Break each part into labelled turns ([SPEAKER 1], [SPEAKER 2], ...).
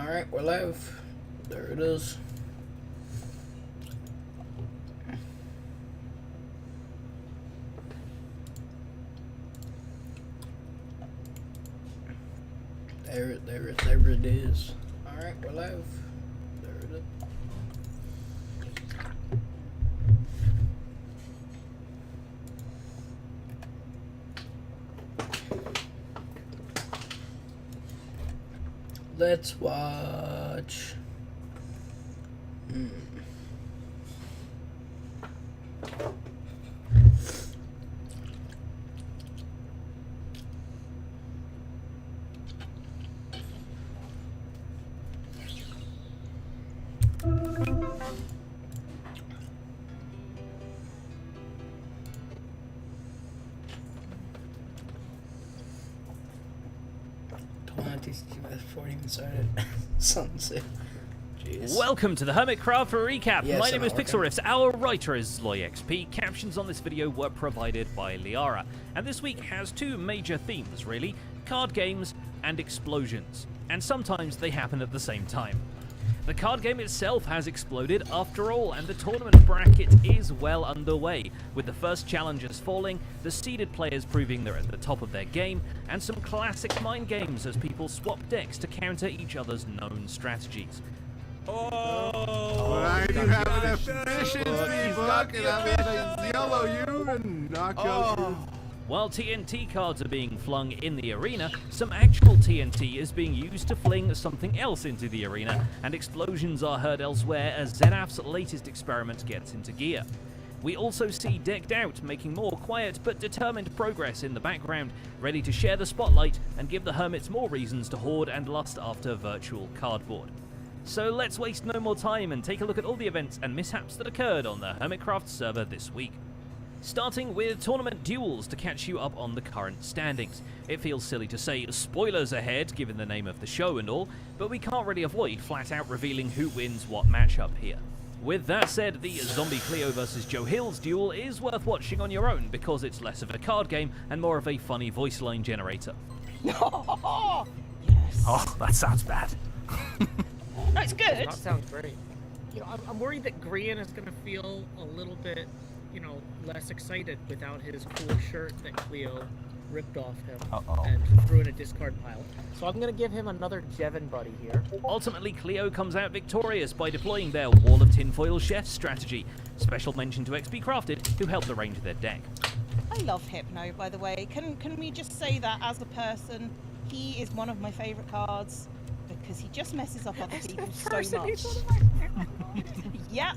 [SPEAKER 1] Alright, we're live. There it is. There it is. Alright, we're live. There it is. Let's watch. Before it even started. Sunset. Jeez.
[SPEAKER 2] Welcome to the Hermitcraft recap.
[SPEAKER 1] Yes,
[SPEAKER 2] My name is
[SPEAKER 1] I'm
[SPEAKER 2] Pixel Riffs. Our writer is LoyXP. Captions on this video were provided by Liara. And this week has two major themes, really. Card games and explosions. And sometimes they happen at the same time. The card game itself has exploded after all, and the tournament bracket is well underway, with the first challengers falling, the seeded players proving they're at the top of their game, and some classic mind games as people swap decks to counter each other's known strategies.
[SPEAKER 3] I do have an efficiency book, and I'm gonna yellow you and knock out you.
[SPEAKER 2] While TNT cards are being flung in the arena, some actual TNT is being used to fling something else into the arena, and explosions are heard elsewhere as Zenaf's latest experiment gets into gear. We also see Decked Out making more quiet but determined progress in the background, ready to share the spotlight and give the Hermits more reasons to hoard and lust after virtual cardboard. So let's waste no more time and take a look at all the events and mishaps that occurred on the Hermitcraft server this week. Starting with tournament duels to catch you up on the current standings. It feels silly to say spoilers ahead given the name of the show and all, but we can't really avoid flat out revealing who wins what matchup here. With that said, the Zombie Cleo vs Joe Hill's duel is worth watching on your own because it's less of a card game and more of a funny voice line generator.
[SPEAKER 4] Yes.
[SPEAKER 5] Oh, that sounds bad.
[SPEAKER 4] No, it's good.
[SPEAKER 6] That sounds great. You know, I'm worried that Grian is going to feel a little bit, less excited without his cool shirt that Cleo ripped off him and threw in a discard pile. So I'm going to give him another Jevin buddy here.
[SPEAKER 2] Ultimately, Cleo comes out victorious by deploying their Wall of Tinfoil Chef strategy. Special mention to XP Crafted, who helped arrange their deck.
[SPEAKER 4] I love Hypno, by the way. Can we just say that as a person, he is one of my favourite cards because he just messes up other people so much. Yeah,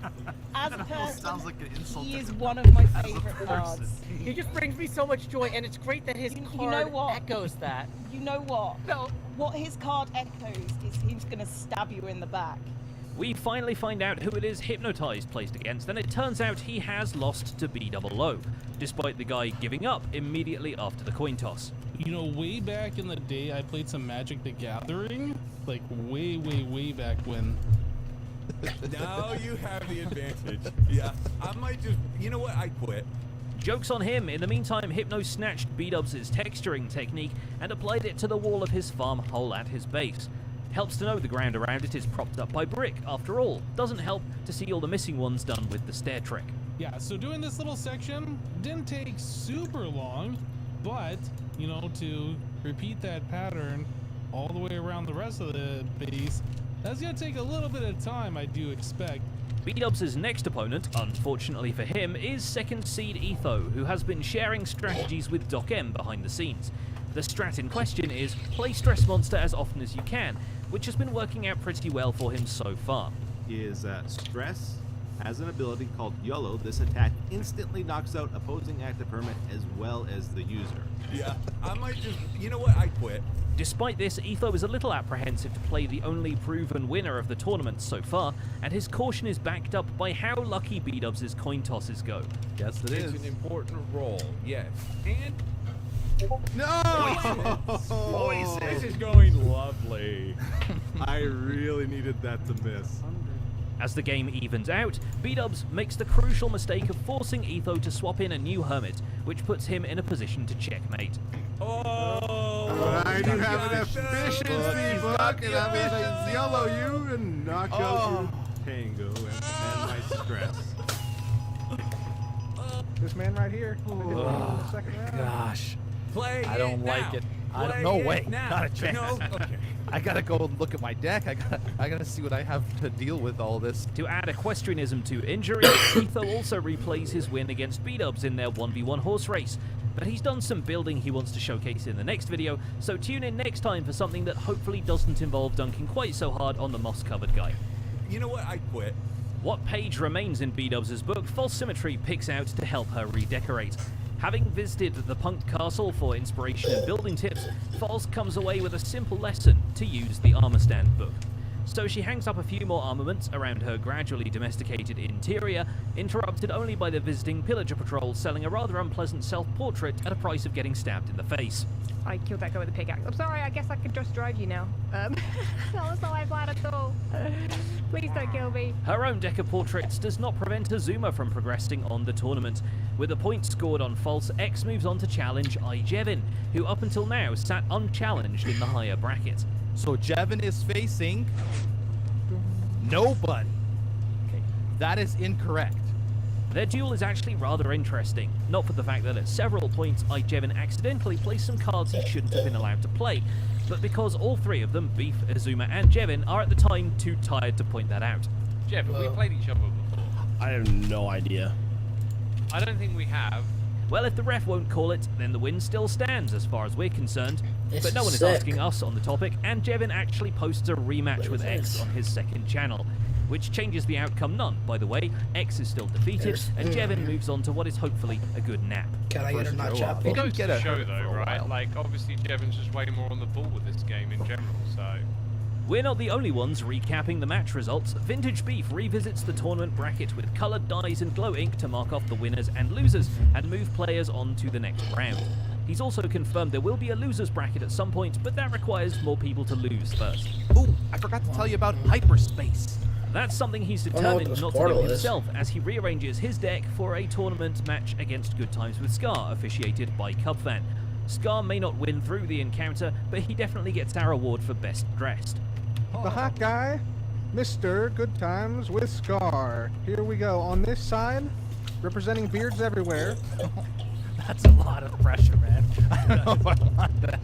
[SPEAKER 4] as a person,
[SPEAKER 5] sounds like an insult
[SPEAKER 4] he
[SPEAKER 5] to
[SPEAKER 4] is
[SPEAKER 5] him.
[SPEAKER 4] one of my
[SPEAKER 5] As a
[SPEAKER 4] favourite
[SPEAKER 5] person.
[SPEAKER 4] cards.
[SPEAKER 6] He just brings me so much joy, and it's great that his card
[SPEAKER 4] know what?
[SPEAKER 6] echoes that.
[SPEAKER 4] You know what?
[SPEAKER 6] No.
[SPEAKER 4] What his card echoes is he's going to stab you in the back.
[SPEAKER 2] We finally find out who it is Hypnotized placed against, and it turns out he has lost to BOO, despite the guy giving up immediately after the coin toss.
[SPEAKER 7] You know, way back in the day, I played some Magic the Gathering, like way back when.
[SPEAKER 3] Now you have the advantage. Yeah, I might just, you know what, I quit.
[SPEAKER 2] Joke's on him. In the meantime, Hypno snatched B-Dubs' texturing technique and applied it to the wall of his farm hole at his base. Helps to know the ground around it is propped up by brick, after all. Doesn't help to see all the missing ones done with the stair trick.
[SPEAKER 7] Yeah, so doing this little section didn't take super long, but, to repeat that pattern all the way around the rest of the base, that's going to take a little bit of time, I do expect.
[SPEAKER 2] B-Dubs' next opponent, unfortunately for him, is second seed Etho, who has been sharing strategies with Doc M behind the scenes. The strat in question is play Stress Monster as often as you can, which has been working out pretty well for him so far.
[SPEAKER 8] Is Stress has an ability called YOLO. This attack instantly knocks out opposing active hermit as well as the user.
[SPEAKER 3] Yeah, I might just, you know what, I quit.
[SPEAKER 2] Despite this, Etho is a little apprehensive to play the only proven winner of the tournament so far, and his caution is backed up by how lucky B-Dubs' coin tosses go.
[SPEAKER 8] Yes, it is.
[SPEAKER 3] It's an important role, yes. And
[SPEAKER 8] No!
[SPEAKER 3] poison. This is going lovely.
[SPEAKER 8] I really needed that to miss.
[SPEAKER 2] As the game evens out, B-dubs makes the crucial mistake of forcing Etho to swap in a new hermit, which puts him in a position to checkmate.
[SPEAKER 8] I do have an efficiency book, and I'm gonna yellow you and knock out your tango and my stress.
[SPEAKER 9] This man right here. The second round.
[SPEAKER 10] Gosh.
[SPEAKER 3] Play
[SPEAKER 10] I don't
[SPEAKER 3] it
[SPEAKER 10] like
[SPEAKER 3] now.
[SPEAKER 10] it.
[SPEAKER 3] Play
[SPEAKER 10] No
[SPEAKER 3] it
[SPEAKER 10] way.
[SPEAKER 3] now.
[SPEAKER 10] Not a chance.
[SPEAKER 3] No? Okay.
[SPEAKER 10] I gotta go and look at my deck. I gotta see what I have to deal with all this.
[SPEAKER 2] To add equestrianism to injury, Etho also replays his win against B-dubs in their 1v1 horse race. But he's done some building he wants to showcase in the next video, so tune in next time for something that hopefully doesn't involve dunking quite so hard on the moss-covered guy.
[SPEAKER 3] You know what? I quit.
[SPEAKER 2] What page remains in B-dubs' book, False Symmetry picks out to help her redecorate. Having visited the Punked Castle for inspiration and building tips, False comes away with a simple lesson to use the armor stand book. So she hangs up a few more armaments around her gradually domesticated interior, interrupted only by the visiting pillager patrol selling a rather unpleasant self-portrait at a price of getting stabbed in the face.
[SPEAKER 11] I killed that guy with a pickaxe. I'm sorry, I guess I could just drive you now. That was not my plan at all. Please don't kill me.
[SPEAKER 2] Her own deck of portraits does not prevent Azuma from progressing on the tournament. With a point scored on False, X moves on to challenge Jevin, who up until now sat unchallenged in the higher bracket.
[SPEAKER 10] So Jevin is facing nobody. Okay, that is incorrect.
[SPEAKER 2] Their duel is actually rather interesting, not for the fact that at several points Jevin accidentally placed some cards he shouldn't have been allowed to play, but because all three of them, Beef, Azuma and Jevin, are at the time too tired to point that out.
[SPEAKER 12] Jeff, have we played each other before?
[SPEAKER 1] I have no idea.
[SPEAKER 12] I don't think we have.
[SPEAKER 2] Well, if the ref won't call it, then the win still stands as far as we're concerned.
[SPEAKER 1] This
[SPEAKER 2] But no
[SPEAKER 1] is
[SPEAKER 2] one is
[SPEAKER 1] sick.
[SPEAKER 2] asking us on the topic, and Jevin actually posts a rematch with X on his second channel, which changes the outcome none. By the way, X is still defeated, and Jevin moves on to what is hopefully a good nap.
[SPEAKER 1] Can I get a notch apple?
[SPEAKER 12] It goes to show though, right? Like, obviously Jevin's just way more on the ball with this game in general, so...
[SPEAKER 2] We're not the only ones recapping the match results. Vintage Beef revisits the tournament bracket with coloured dyes and glow ink to mark off the winners and losers and move players on to the next round. He's also confirmed there will be a losers bracket at some point, but that requires more people to lose first.
[SPEAKER 10] Ooh, I forgot to tell you about hyperspace.
[SPEAKER 2] That's something he's
[SPEAKER 1] I don't know what
[SPEAKER 2] determined
[SPEAKER 1] this
[SPEAKER 2] not to do
[SPEAKER 1] portal is.
[SPEAKER 2] himself, as he rearranges his deck for a tournament match against Good Times with Scar, officiated by Cubfan. Scar may not win through the encounter, but he definitely gets our award for best dressed.
[SPEAKER 9] The hot guy, Mr. Good Times with Scar. Here we go. On this side, representing beards everywhere.
[SPEAKER 10] That's a lot of pressure, man. I don't know if I want that.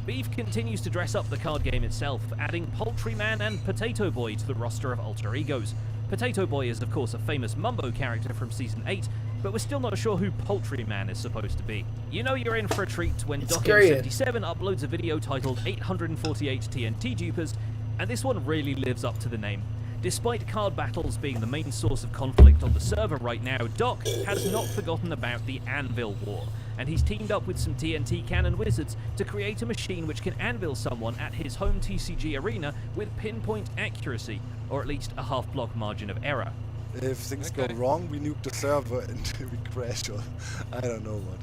[SPEAKER 2] Beef continues to dress up the card game itself, adding Poultry Man and Potato Boy to the roster of alter egos. Potato Boy is of course a famous Mumbo character from Season 8, but we're still not sure who Poultry Man is supposed to be. You know you're in for a treat when Docking57 uploads a video titled 848 TNT Dupers, and this one really lives up to the name. Despite card battles being the main source of conflict on the server right now, Doc has not forgotten about the Anvil War, and he's teamed up with some TNT cannon wizards to create a machine which can anvil someone at his home TCG arena with pinpoint accuracy, or at least a half-block margin of error.
[SPEAKER 13] If things go wrong, we nuke the server and we crash, or I don't know what.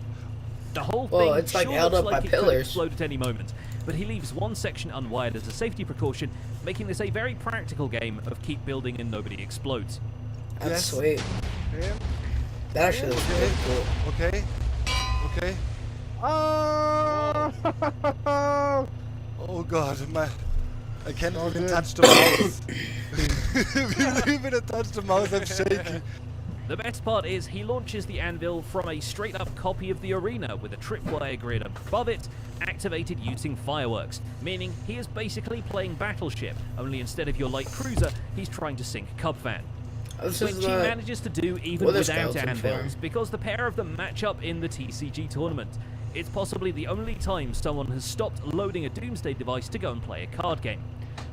[SPEAKER 2] The whole
[SPEAKER 1] Well,
[SPEAKER 2] thing
[SPEAKER 1] it's like
[SPEAKER 2] sure
[SPEAKER 1] held
[SPEAKER 2] looks
[SPEAKER 1] up
[SPEAKER 2] like
[SPEAKER 1] by
[SPEAKER 2] it could
[SPEAKER 1] pillars.
[SPEAKER 2] explode at any moment, but he leaves one section unwired as a safety precaution, making this a very practical game of keep building and nobody explodes.
[SPEAKER 1] That's sweet.
[SPEAKER 9] Yeah.
[SPEAKER 1] That actually looks really cool.
[SPEAKER 13] Okay. Okay.
[SPEAKER 9] Oh!
[SPEAKER 13] Oh god, I can't even touch the mouse. Even touch the mouse, I'm shaky.
[SPEAKER 2] The best part is he launches the anvil from a straight-up copy of the arena with a tripwire grid above it, activated using fireworks, meaning he is basically playing Battleship, only instead of your light cruiser, he's trying to sink Cubfan.
[SPEAKER 1] This
[SPEAKER 2] Which
[SPEAKER 1] is
[SPEAKER 2] he manages to do even
[SPEAKER 1] Wither
[SPEAKER 2] without
[SPEAKER 1] skeleton
[SPEAKER 2] anvils,
[SPEAKER 1] form.
[SPEAKER 2] because the pair of them match up in the TCG tournament. It's possibly the only time someone has stopped loading a Doomsday device to go and play a card game.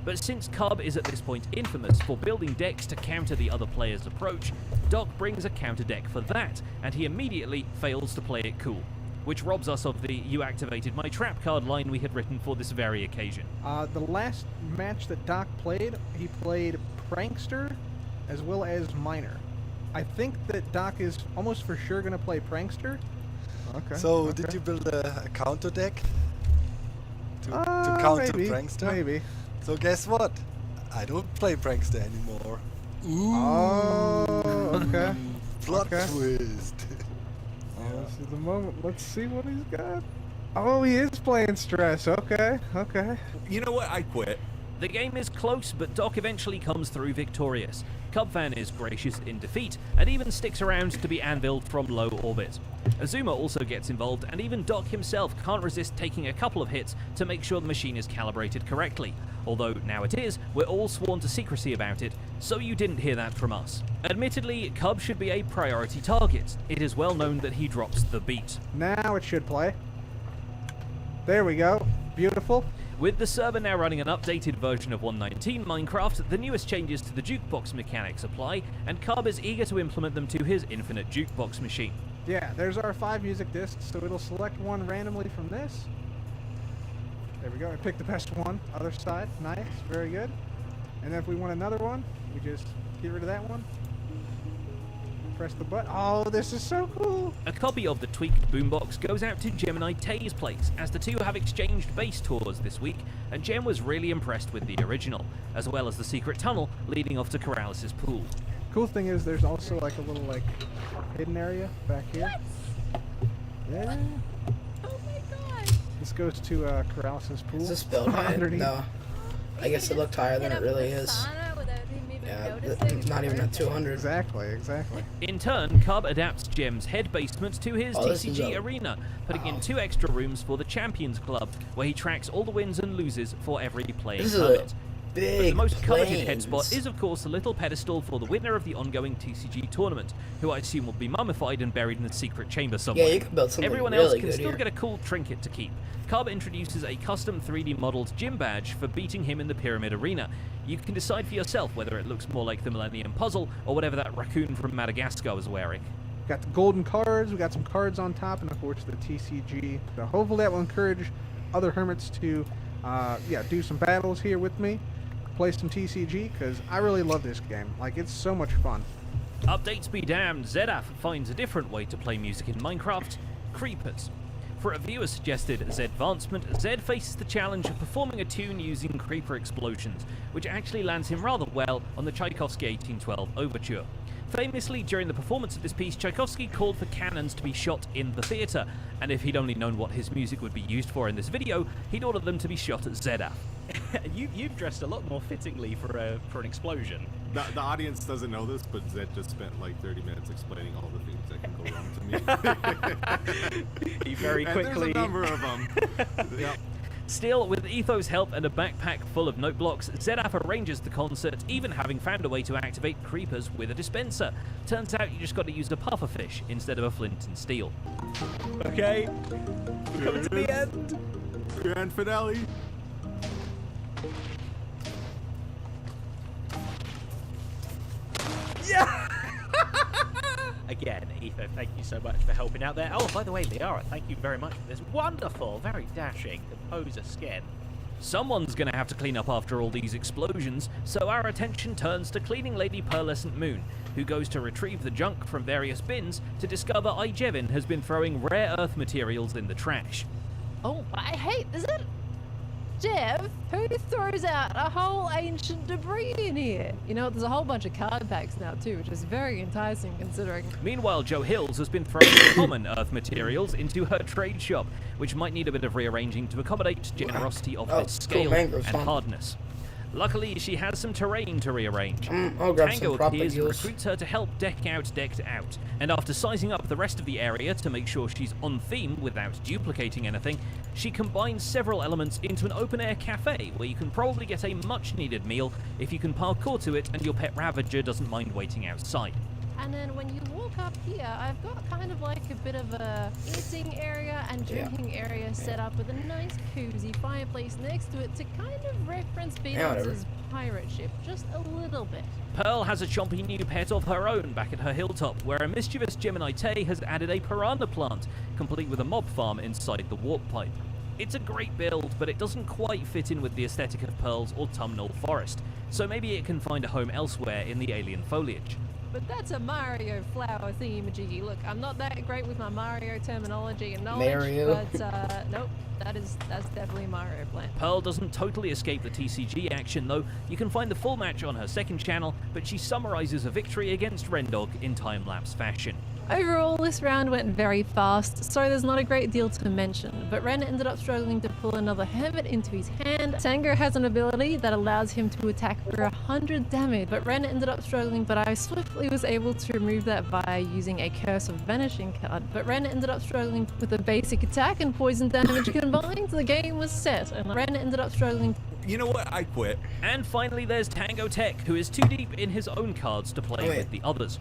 [SPEAKER 2] But since Cub is at this point infamous for building decks to counter the other player's approach, Doc brings a counter deck for that, and he immediately fails to play it cool, which robs us of the "you activated my trap" card line we had written for this very occasion.
[SPEAKER 9] The last match that Doc played, he played Prankster as well as Miner. I think that Doc is almost for sure going to play Prankster. Okay.
[SPEAKER 13] So, did you build a counter deck? To counter
[SPEAKER 9] maybe,
[SPEAKER 13] Prankster?
[SPEAKER 9] Maybe.
[SPEAKER 13] So guess what? I don't play Prankster anymore.
[SPEAKER 9] Oh, okay.
[SPEAKER 13] Plot
[SPEAKER 9] Okay.
[SPEAKER 13] twist.
[SPEAKER 9] This is the moment. Let's see what he's got. Oh, he is playing stress. Okay, okay.
[SPEAKER 3] You know what? I quit.
[SPEAKER 2] The game is close, but Doc eventually comes through victorious. Cubfan is gracious in defeat, and even sticks around to be anviled from low orbit. Azuma also gets involved, and even Doc himself can't resist taking a couple of hits to make sure the machine is calibrated correctly. Although now it is, we're all sworn to secrecy about it, so you didn't hear that from us. Admittedly, Cub should be a priority target. It is well known that he drops the beat.
[SPEAKER 9] Now it should play. There we go. Beautiful.
[SPEAKER 2] With the server now running an updated version of 1.19 Minecraft, the newest changes to the jukebox mechanics apply, and Cub is eager to implement them to his infinite jukebox machine.
[SPEAKER 9] Yeah, there's our 5 music discs, so it'll select one randomly from this. There we go. I picked the best one. Other side. Nice. Very good. And then if we want another one, we just get rid of that one. Press the button. Oh, this is so cool.
[SPEAKER 2] A copy of the tweaked boombox goes out to Gemini Tay's place, as the two have exchanged base tours this week, and Gem was really impressed with the original, as well as the secret tunnel leading off to Corrales' pool.
[SPEAKER 9] Cool thing is there's also like a little like hidden area back here.
[SPEAKER 11] What?
[SPEAKER 9] Yeah.
[SPEAKER 11] Oh my god.
[SPEAKER 9] This goes to Corrales' pool.
[SPEAKER 1] Is this built high?
[SPEAKER 9] Underneath.
[SPEAKER 1] No. I guess it looked higher than it really is. Yeah, not even at 200.
[SPEAKER 9] Exactly.
[SPEAKER 2] In turn, Cub adapts Gem's head basement to his
[SPEAKER 1] this is
[SPEAKER 2] TCG
[SPEAKER 1] a-
[SPEAKER 2] arena, putting in 2 extra rooms for the Champions Club, where he tracks all the wins and loses for every playing
[SPEAKER 1] This is a
[SPEAKER 2] hermit. But
[SPEAKER 1] big
[SPEAKER 2] the most coveted head
[SPEAKER 1] plains.
[SPEAKER 2] spot is, of course, the little pedestal for the winner of the ongoing TCG tournament, who I assume will be mummified and buried in a secret chamber somewhere.
[SPEAKER 1] Yeah, you can build something
[SPEAKER 2] Everyone
[SPEAKER 1] really
[SPEAKER 2] else can
[SPEAKER 1] good
[SPEAKER 2] still
[SPEAKER 1] here.
[SPEAKER 2] get a cool trinket to keep. Cub introduces a custom 3D modeled gym badge for beating him in the Pyramid Arena. You can decide for yourself whether it looks more like the Millennium Puzzle or whatever that raccoon from Madagascar was wearing.
[SPEAKER 9] Got the golden cards. We got some cards on top, and of course the TCG. So hopefully that will encourage other hermits to, do some battles here with me. Play some TCG, because I really love this game. Like, it's so much fun.
[SPEAKER 2] Updates be damned, Zedaf finds a different way to play music in Minecraft: creepers. For a viewer-suggested Zedvancement, Zed faces the challenge of performing a tune using creeper explosions, which actually lands him rather well on the Tchaikovsky 1812 Overture. Famously, during the performance of this piece, Tchaikovsky called for cannons to be shot in the theatre, and if he'd only known what his music would be used for in this video, he'd ordered them to be shot at Zedaf.
[SPEAKER 14] You've dressed a lot more fittingly for an explosion.
[SPEAKER 8] The audience doesn't know this, but Zed just spent like 30 minutes explaining all the things that can go wrong to me.
[SPEAKER 14] He very
[SPEAKER 8] And
[SPEAKER 14] quickly.
[SPEAKER 8] there's a number of them. Yep.
[SPEAKER 2] Still, with Etho's help and a backpack full of note blocks, Zedaf arranges the concert, even having found a way to activate creepers with a dispenser. Turns out you just got to use a pufferfish instead of a flint and steel.
[SPEAKER 14] Okay, we're coming to the end.
[SPEAKER 8] Grand finale.
[SPEAKER 14] Yeah! Again, Etho, thank you so much for helping out there. Oh, by the way, Liara, thank you very much for this wonderful, very dashing composer skin.
[SPEAKER 2] Someone's gonna have to clean up after all these explosions, so our attention turns to cleaning Lady Pearlescent Moon, who goes to retrieve the junk from various bins to discover Ijevin has been throwing rare earth materials in the trash.
[SPEAKER 11] Oh, I hate this. Jeff, who throws out a whole ancient debris in here? You know, there's a whole bunch of card packs now too, which is very enticing considering.
[SPEAKER 2] Meanwhile, Joe Hills has been throwing common earth materials into her trade shop, which might need a bit of rearranging to accommodate generosity of
[SPEAKER 1] Oh,
[SPEAKER 2] this
[SPEAKER 1] cool,
[SPEAKER 2] scale
[SPEAKER 1] mangrove
[SPEAKER 2] and
[SPEAKER 1] swamp.
[SPEAKER 2] hardness. Luckily, she has some terrain to rearrange.
[SPEAKER 1] I'll grab
[SPEAKER 2] Tango
[SPEAKER 1] some
[SPEAKER 2] appears and
[SPEAKER 1] propagules.
[SPEAKER 2] recruits her to help decked out, and after sizing up the rest of the area to make sure she's on theme without duplicating anything, she combines several elements into an open-air cafe where you can probably get a much-needed meal if you can parkour to it and your pet Ravager doesn't mind waiting outside.
[SPEAKER 11] And then when you walk up here, I've got kind of like a bit of a eating area and drinking area set up with a nice cozy fireplace next to it to kind of reference Beatles' pirate ship just a little bit.
[SPEAKER 2] Pearl has a chompy new pet of her own back at her hilltop, where a mischievous Gemini Tay has added a piranha plant, complete with a mob farm inside the warp pipe. It's a great build, but it doesn't quite fit in with the aesthetic of Pearl's autumnal forest, so maybe it can find a home elsewhere in the alien foliage.
[SPEAKER 11] but that's a Mario flower thingamajiggy. Look, I'm not that great with my Mario terminology and knowledge,
[SPEAKER 1] Mario.
[SPEAKER 11] but nope, that's definitely a Mario plant.
[SPEAKER 2] Pearl doesn't totally escape the TCG action though. You can find the full match on her second channel, but she summarizes a victory against Rendog in time-lapse fashion.
[SPEAKER 11] Overall, this round went very fast, so there's not a great deal to mention, but Ren ended up struggling to pull another Hermit into his hand. Tango has an ability that allows him to attack for 100 damage, but Ren ended up struggling, but I swiftly was able to remove that via using a Curse of Vanishing card. But Ren ended up struggling with a basic attack and poison damage combined. The game was set, and Ren ended up struggling.
[SPEAKER 3] You know what? I quit.
[SPEAKER 2] And finally, there's Tango Tech, who is too deep in his own cards to play with the others.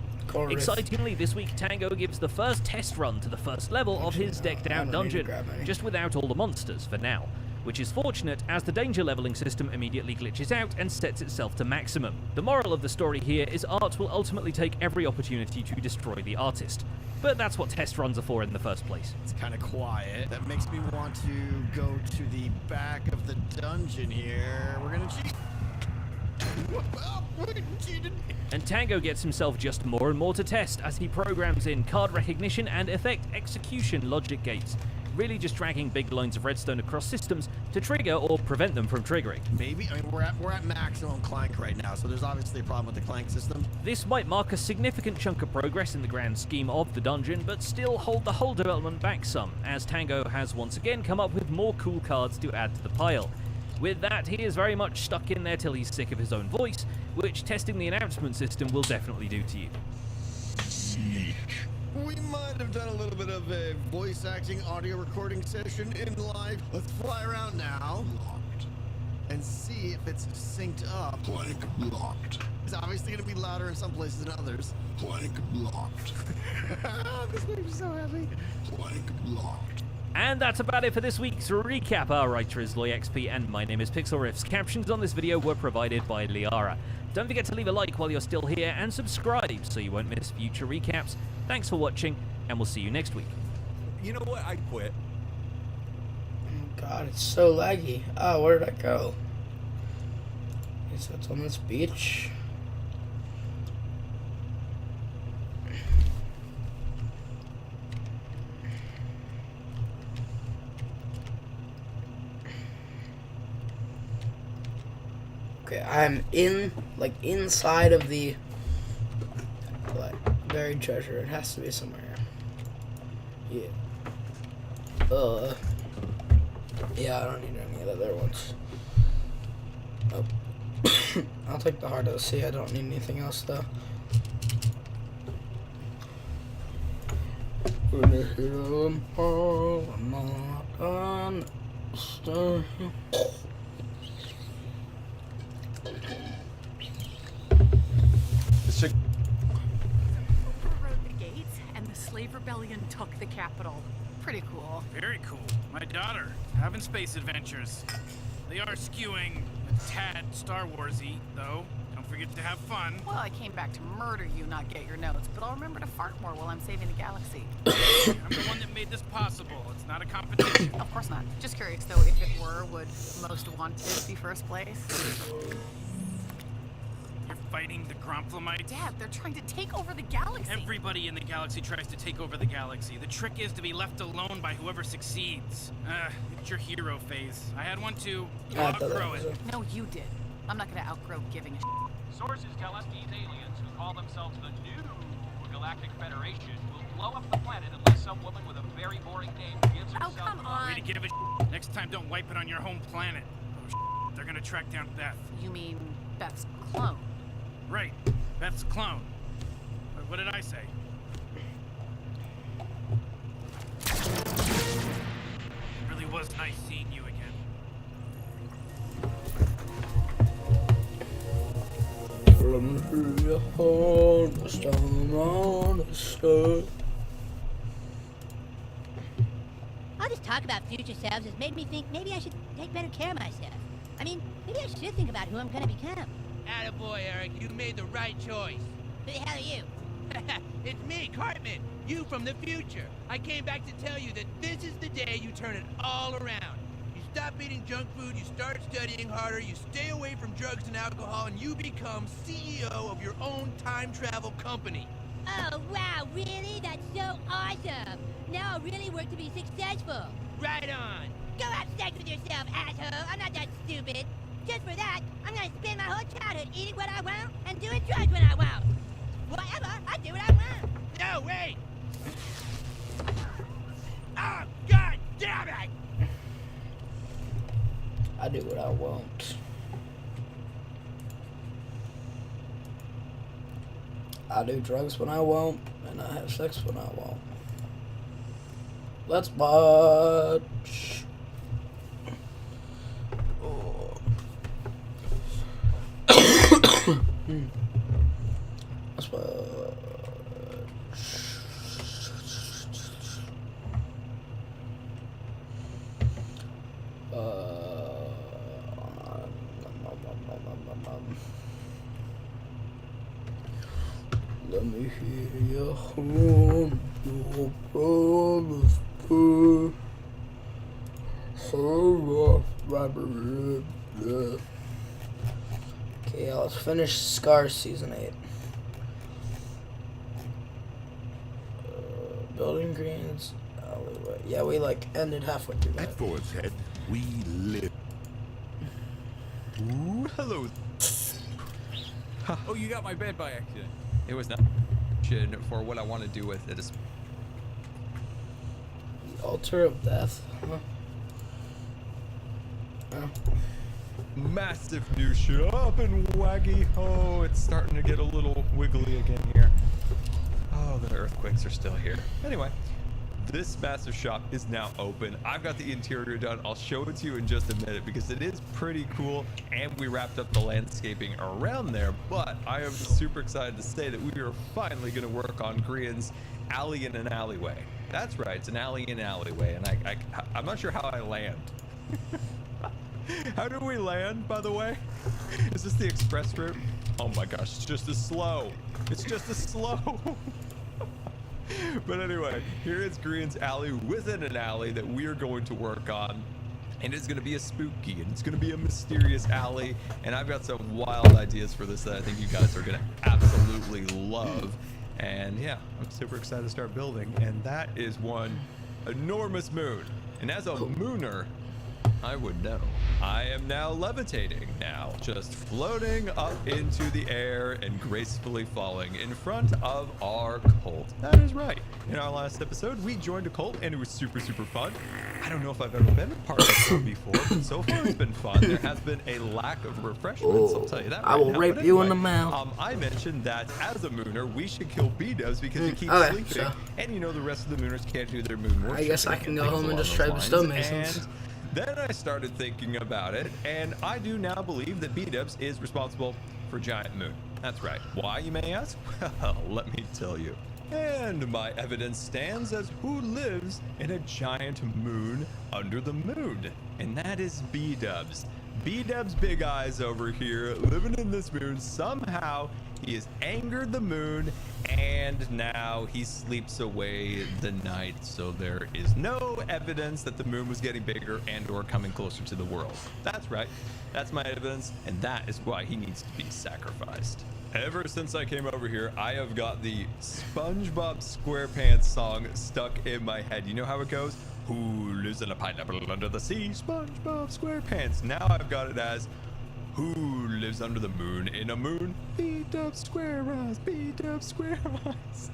[SPEAKER 2] Excitingly, this week Tango gives the first test run to the first level of his decked out dungeon, just without all the monsters for now, which is fortunate as the danger leveling system immediately glitches out and sets itself to maximum. The moral of the story here is art will ultimately take every opportunity to destroy the artist. But that's what test runs are for in the first place.
[SPEAKER 15] It's kind of quiet. That makes me want to go to the back of the dungeon here. We're gonna cheat.
[SPEAKER 2] And Tango gets himself just more and more to test as he programs in card recognition and effect execution logic gates, really just dragging big lines of redstone across systems to trigger or prevent them from triggering.
[SPEAKER 15] Maybe. I mean, we're at maximum clank right now, so there's obviously a problem with the clank system.
[SPEAKER 2] This might mark a significant chunk of progress in the grand scheme of the dungeon, but still hold the whole development back some, as Tango has once again come up with more cool cards to add to the pile. With that, he is very much stuck in there till he's sick of his own voice, which testing the announcement system will definitely do to you.
[SPEAKER 15] We might have done a little bit of a voice acting audio recording session in live. Let's fly around now and see if it's synced up.
[SPEAKER 16] Plank blocked.
[SPEAKER 15] It's obviously going to be louder in some places than others.
[SPEAKER 16] Plank blocked.
[SPEAKER 15] This makes me so happy.
[SPEAKER 16] Plank blocked.
[SPEAKER 2] And that's about it for this week's recap. Our writer is LoyXP and my name is Pixel Riffs. Captions on this video were provided by Liara. Don't forget to leave a like while you're still here and subscribe so you won't miss future recaps. Thanks for watching and we'll see you next week.
[SPEAKER 3] You know what? I quit.
[SPEAKER 1] God, it's so laggy. Oh, where did I go? Okay, so it's on this beach. Okay, I'm inside of the buried treasure. It has to be somewhere. Yeah. Yeah, I don't need any of the other ones. Oh. I'll take the heart of the sea. I don't need anything else though.
[SPEAKER 17] Overrode the gates, and the slave rebellion took the capital. Pretty cool.
[SPEAKER 18] Very cool. My daughter, having space adventures. They are skewing a tad Star Wars-y, though. Don't forget to have fun.
[SPEAKER 17] Well, I came back to murder you, not get your notes, but I'll remember to fart more while I'm saving the galaxy.
[SPEAKER 18] I'm the one that made this possible. It's not a competition.
[SPEAKER 17] Of course not. Just curious, though, if it were, would Most Wanted be first place?
[SPEAKER 18] You're fighting the Gromflamites?
[SPEAKER 17] Dad, they're trying to take over the galaxy.
[SPEAKER 18] Everybody in the galaxy tries to take over the galaxy. The trick is to be left alone by whoever succeeds. It's your hero phase. I had one too. You outgrow it.
[SPEAKER 17] No, you did. I'm not gonna outgrow giving a
[SPEAKER 19] Sources tell us these aliens, who call themselves the New Galactic Federation, will blow up the planet unless some woman with a very boring name gives herself...
[SPEAKER 17] Oh, come on!
[SPEAKER 18] Way to give a Next time, don't wipe it on your home planet. Oh, they're gonna track down Beth.
[SPEAKER 17] You mean Beth's clone?
[SPEAKER 18] Right. Beth's clone. What did I say? It really was nice seeing you again.
[SPEAKER 20] All this talk about future selves has made me think maybe I should take better care of myself. I mean, maybe I should think about who I'm gonna become.
[SPEAKER 21] Attaboy, Eric, you made the right choice.
[SPEAKER 20] Who the hell are you?
[SPEAKER 21] It's me, Cartman, you from the future. I came back to tell you that this is the day you turn it all around. You stop eating junk food, you start studying harder, you stay away from drugs and alcohol, and you become CEO of your own time travel company.
[SPEAKER 20] Oh, wow, really? That's so awesome. Now I'll really work to be successful.
[SPEAKER 21] Right on.
[SPEAKER 20] Go have sex with yourself, asshole. I'm not that stupid. Just for that, I'm gonna spend my whole childhood eating what I want and doing drugs when I want. Whatever, I do what I want.
[SPEAKER 21] No, wait! Oh, God damn it!
[SPEAKER 1] I do what I want. I do drugs when I want, and I have sex when I want. Let's watch. Oh. Let's watch. Let me hear your home, your promise to Okay, let's finish Scars Season 8. Building Greens, alleyway. Yeah, we ended halfway through that.
[SPEAKER 3] At Ford's Head, we live. Ooh, hello. Oh, you got my bed by accident.
[SPEAKER 5] It was not for what I want to do with it. Is
[SPEAKER 1] The Altar of Death. Huh? Oh.
[SPEAKER 5] massive new shop in Waggy. Oh, it's starting to get a little wiggly again here. Oh, the earthquakes are still here. Anyway, this massive shop is now open. I've got the interior done. I'll show it to you in just a minute because it is pretty cool, and we wrapped up the landscaping around there. But I am super excited to say that we are finally going to work on Grian's alley in an alleyway. That's right, it's an alley in an alleyway, and I'm not sure how I land. How do we land, by the way? Is this the express route? Oh my gosh, it's just as slow. It's just as slow. But anyway, here is Grian's alley within an alley that we are going to work on. And it's going to be a spooky, and it's going to be a mysterious alley. And I've got some wild ideas for this that I think you guys are going to absolutely love. And yeah, I'm super excited to start building. And that is one enormous moon. And as a mooner, I would know. I am now levitating now, just floating up into the air and gracefully falling in front of our cult. That is right. In our last episode, we joined a cult and it was super, super fun. I don't know if I've ever been a part of a cult before, but so far it's been fun. There has been a lack of refreshments, I'll tell you that right
[SPEAKER 1] I will
[SPEAKER 5] now.
[SPEAKER 1] rape
[SPEAKER 5] But
[SPEAKER 1] you in
[SPEAKER 5] anyway,
[SPEAKER 1] the mouth.
[SPEAKER 5] I mentioned that as a mooner, we should kill B-dubs because he keeps
[SPEAKER 1] Okay,
[SPEAKER 5] sleeping.
[SPEAKER 1] so
[SPEAKER 5] And you know the rest of the mooners can't do their moon worship.
[SPEAKER 1] I guess I can go home and just try the stonemasons.
[SPEAKER 5] And then I started thinking about it, and I do now believe that B-dubs is responsible for Giant Moon. That's right. Why, you may ask? Well, let me tell you. And my evidence stands as who lives in a giant moon under the moon, and that is B-dubs. B-dubs Big Eyes over here, living in this moon. Somehow he has angered the moon, and now he sleeps away the night, so there is no evidence that the moon was getting bigger and or coming closer to the world. That's right. That's my evidence, and that is why he needs to be sacrificed. Ever since I came over here, I have got the SpongeBob SquarePants song stuck in my head. You know how it goes? Who lives in a pineapple under the sea? SpongeBob SquarePants. Now I've got it as who lives under the moon in a moon? Beat up square eyes, beat up square eyes.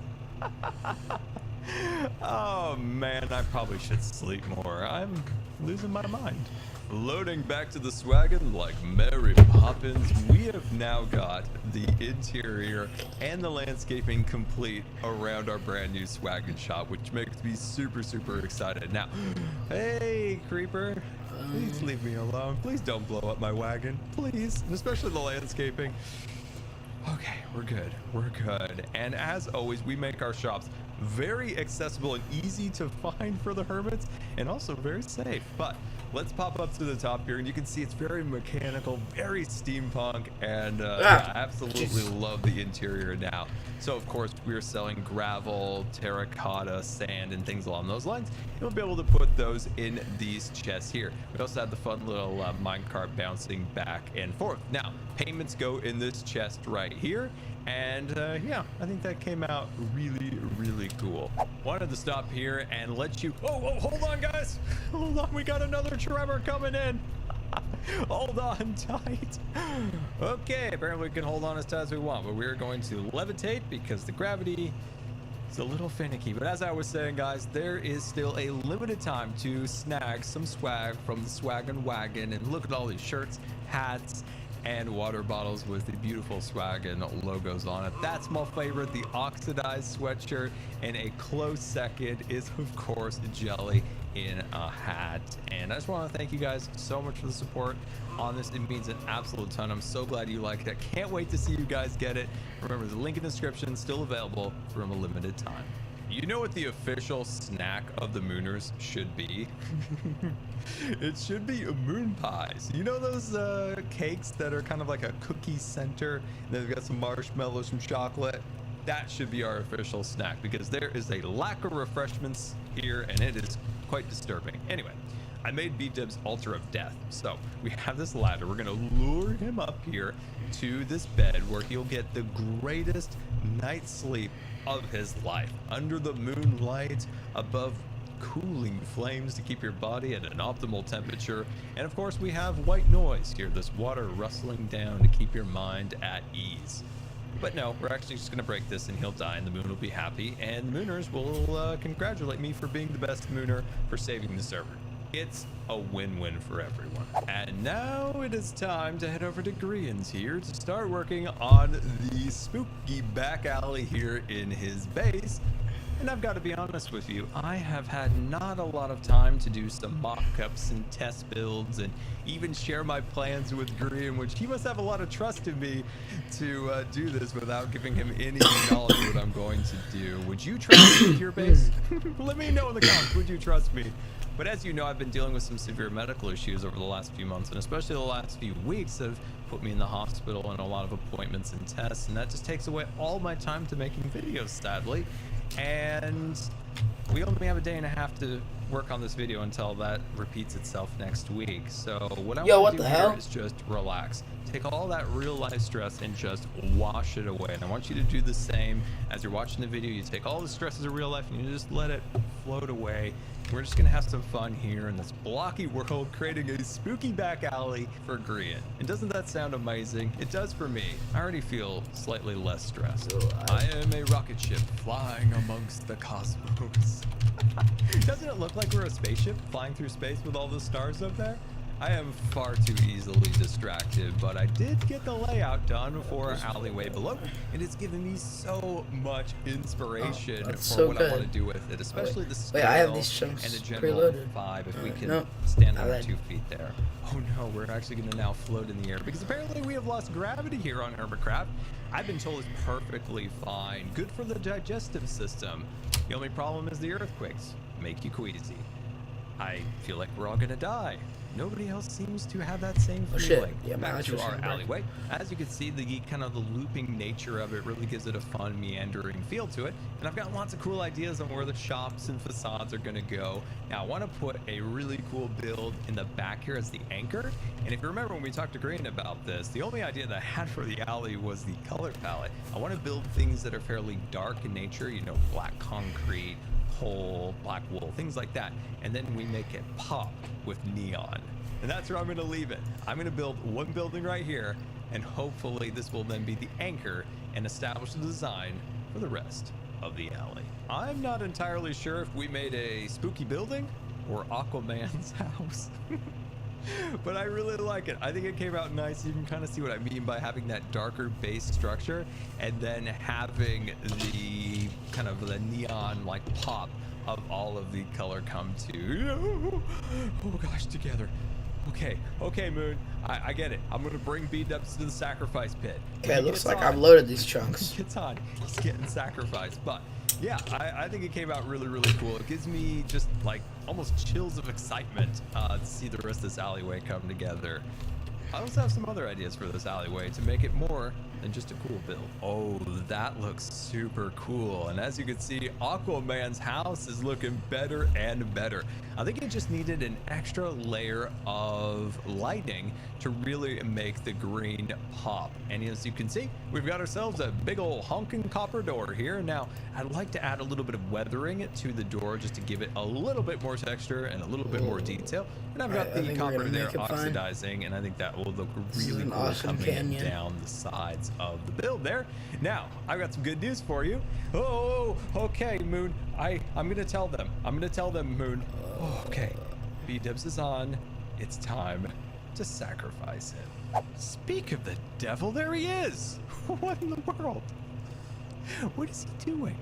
[SPEAKER 5] Oh man, I probably should sleep more. I'm losing my mind. Loading back to the swaggin like Mary Poppins, we have now got the interior and the landscaping complete around our brand new swaggin shop, which makes me super, super excited. Now, hey, creeper, please leave me alone. Please don't blow up my wagon, please, and especially the landscaping. Okay, we're good. We're good. And as always, we make our shops very accessible and easy to find for the hermits, and also very safe. But let's pop up to the top here, and you can see it's very mechanical, very steampunk, and yeah, I absolutely love the interior now. So of course we're selling gravel, terracotta, sand, and things along those lines. You'll be able to put those in these chests here. We also have the fun little minecart bouncing back and forth. Now, payments go in this chest right here. And yeah, I think that came out really, really cool. Wanted to stop here and let you... Oh, hold on, guys. Hold on, we got another tremor coming in. Hold on tight. Okay, apparently we can hold on as tight as we want, but we're going to levitate because the gravity is a little finicky. But as I was saying, guys, there is still a limited time to snag some swag from the Swagin' Wagon. And look at all these shirts, hats, and water bottles with the beautiful Swagin' logos on it. That's my favorite, the oxidized sweatshirt. And a close second is, of course, Jelly in a hat. And I just want to thank you guys so much for the support on this. It means an absolute ton. I'm so glad you like it. I can't wait to see you guys get it. Remember, the link in the description is still available for a limited time. You know what the official snack of the Mooners should be? It should be moon pies. You know those cakes that are kind of like a cookie center, and they've got some marshmallows, some chocolate? That should be our official snack, because there is a lack of refreshments here, and it is quite disturbing. Anyway, I made B-Dub's altar of death. So we have this ladder. We're going to lure him up here to this bed where he'll get the greatest night's sleep of his life, under the moonlight, above cooling flames to keep your body at an optimal temperature. And of course we have white noise here, this water rustling down to keep your mind at ease. But no, we're actually just gonna break this and he'll die and the moon will be happy, and the Mooners will congratulate me for being the best Mooner for saving the server. It's a win-win for everyone. And now it is time to head over to Grian's here to start working on the spooky back alley here in his base. And I've got to be honest with you, I have had not a lot of time to do some mock-ups and test builds and even share my plans with Grian, which he must have a lot of trust in me to do this without giving him any knowledge of what I'm going to do. Would you trust me with your base? Let me know in the comments, would you trust me? But as you know, I've been dealing with some severe medical issues over the last few months, and especially the last few weeks have put me in the hospital and a lot of appointments and tests, and that just takes away all my time to making videos, sadly. And we only have a day and a half to work on this video until that repeats itself next week. So what I want to do here is just relax. Take all that real life stress and just wash it away. And I want you to do the same as you're watching the video. You take all the stresses of real life and you just let it float away. We're just gonna have some fun here in this blocky world, creating a spooky back alley for Grian. And doesn't that sound amazing? It does for me. I already feel slightly less stressed. I am a rocket ship flying amongst the cosmos. Doesn't it look like we're a spaceship flying through space with all the stars up there? I am far too easily distracted, but I did get the layout done for our alleyway below, and it's given me so much inspiration for what I want to do with it, especially the scale
[SPEAKER 1] I have these chunks
[SPEAKER 5] and the general
[SPEAKER 1] preloaded.
[SPEAKER 5] vibe. If we can stand on our 2 feet there. Oh no, we're actually going to now float in the air because apparently we have lost gravity here on Hermitcraft. I've been told it's perfectly fine, good for the digestive system. The only problem is the earthquakes make you queasy. I feel like we're all gonna die. Nobody else seems to have that same feeling.
[SPEAKER 1] Yeah,
[SPEAKER 5] back to our alleyway. As you can see, the kind of the looping nature of it really gives it a fun, meandering feel to it. And I've got lots of cool ideas on where the shops and facades are gonna go. Now, I want to put a really cool build in the back here as the anchor. And if you remember when we talked to Grian about this, the only idea that I had for the alley was the color palette. I want to build things that are fairly dark in nature, you know, black concrete, coal, black wool, things like that. And then we make it pop with neon. And that's where I'm going to leave it. I'm going to build one building right here, and hopefully this will then be the anchor and establish the design for the rest of the alley. I'm not entirely sure if we made a spooky building or Aquaman's house. But I really like it. I think it came out nice. You can kind of see what I mean by having that darker base structure and then having the kind of the neon like pop of all of the color come to, oh gosh, together. Okay, Moon, I get it. I'm gonna bring B-Dubs to the sacrifice pit.
[SPEAKER 1] Okay, it looks like I've loaded these chunks.
[SPEAKER 5] He gets on. He's getting sacrificed, but Yeah, I think it came out really, really cool. It gives me just like almost chills of excitement to see the rest of this alleyway come together. I also have some other ideas for this alleyway to make it more than just a cool build. Oh, that looks super cool. And as you can see, Aquaman's house is looking better and better. I think it just needed an extra layer of lighting to really make the green pop. And as you can see, we've got ourselves a big old honking copper door here. Now, I'd like to add a little bit of weathering to the door just to give it a little bit more texture and a little bit more detail. And I've got the copper there oxidizing, and I think that will look really cool coming down the sides of the build there. Now, I've got some good news for you. Oh, okay, Moon. I'm gonna tell them. I'm gonna tell them, Moon. Okay, B-Dubs is on. It's time to sacrifice him. Speak of the devil, there he is. What in the world? What is he doing?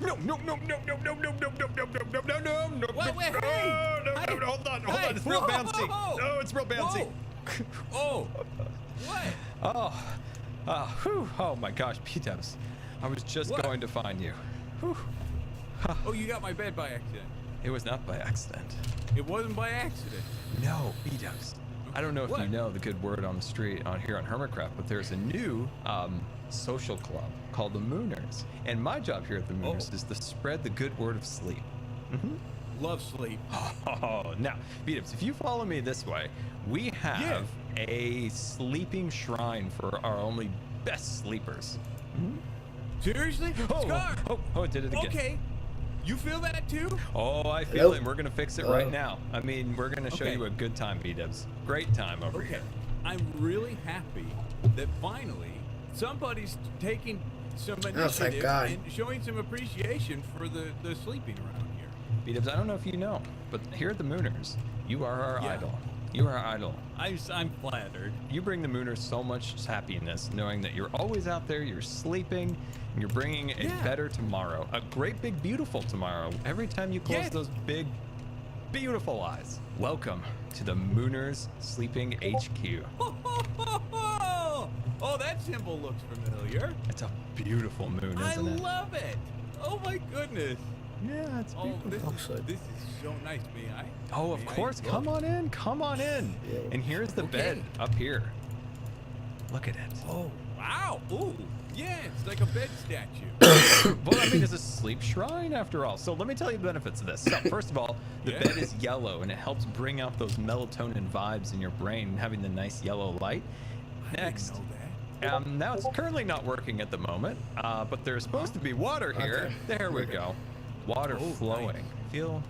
[SPEAKER 5] No.
[SPEAKER 3] Wait, hey!
[SPEAKER 5] Hold on, it's real bouncy. No, it's real bouncy.
[SPEAKER 3] Oh, what?
[SPEAKER 5] Oh my gosh, B-Dubs. I was just going to find you. Whew.
[SPEAKER 3] Oh, you got my bed by accident.
[SPEAKER 5] It was not by accident.
[SPEAKER 3] It wasn't by accident.
[SPEAKER 5] No, B-Dubs. I don't know if you know the good word on the street on here on Hermitcraft, but there's a new social club called the Mooners. And my job here at the Mooners is to spread the good word of sleep.
[SPEAKER 3] Love sleep.
[SPEAKER 5] Oh, now, B-Dubs, if you follow me this way, we have a sleeping shrine for our only best sleepers.
[SPEAKER 3] Seriously? Scar!
[SPEAKER 5] Oh, it did it again.
[SPEAKER 3] Okay. You feel that too?
[SPEAKER 5] Oh, I feel it, and we're gonna fix it right now. I mean, we're gonna show you a good time, B-Dubs. Great time over here.
[SPEAKER 3] I'm really happy that finally somebody's taking some initiative and showing some appreciation for the sleeping around here.
[SPEAKER 5] B-Dubs, I don't know if you know, but here at the Mooners, you are our idol. You are our idol.
[SPEAKER 3] I'm flattered.
[SPEAKER 5] You bring the Mooners so much happiness, knowing that you're always out there, you're sleeping, and you're bringing a better tomorrow. A great, big, beautiful tomorrow. Every time you close those big, beautiful eyes. Welcome to the Mooners Sleeping HQ.
[SPEAKER 3] Oh, that symbol looks familiar.
[SPEAKER 5] It's a beautiful moon, isn't it?
[SPEAKER 3] I love it. Oh my goodness.
[SPEAKER 5] Yeah, it's beautiful.
[SPEAKER 3] This is so nice. May I?
[SPEAKER 5] Oh, of course. Come on in. Come on in. And here's the bed up here. Look at it.
[SPEAKER 3] Oh, wow. Ooh. Yeah, it's like a bed statue.
[SPEAKER 5] Well, I mean, it's a sleep shrine after all. So let me tell you the benefits of this. So first of all, the bed is yellow, and it helps bring out those melatonin vibes in your brain, having the nice yellow light. Next. Now it's currently not working at the moment, but there's supposed to be water here. Okay. There we go. Water flowing. Nice. Feel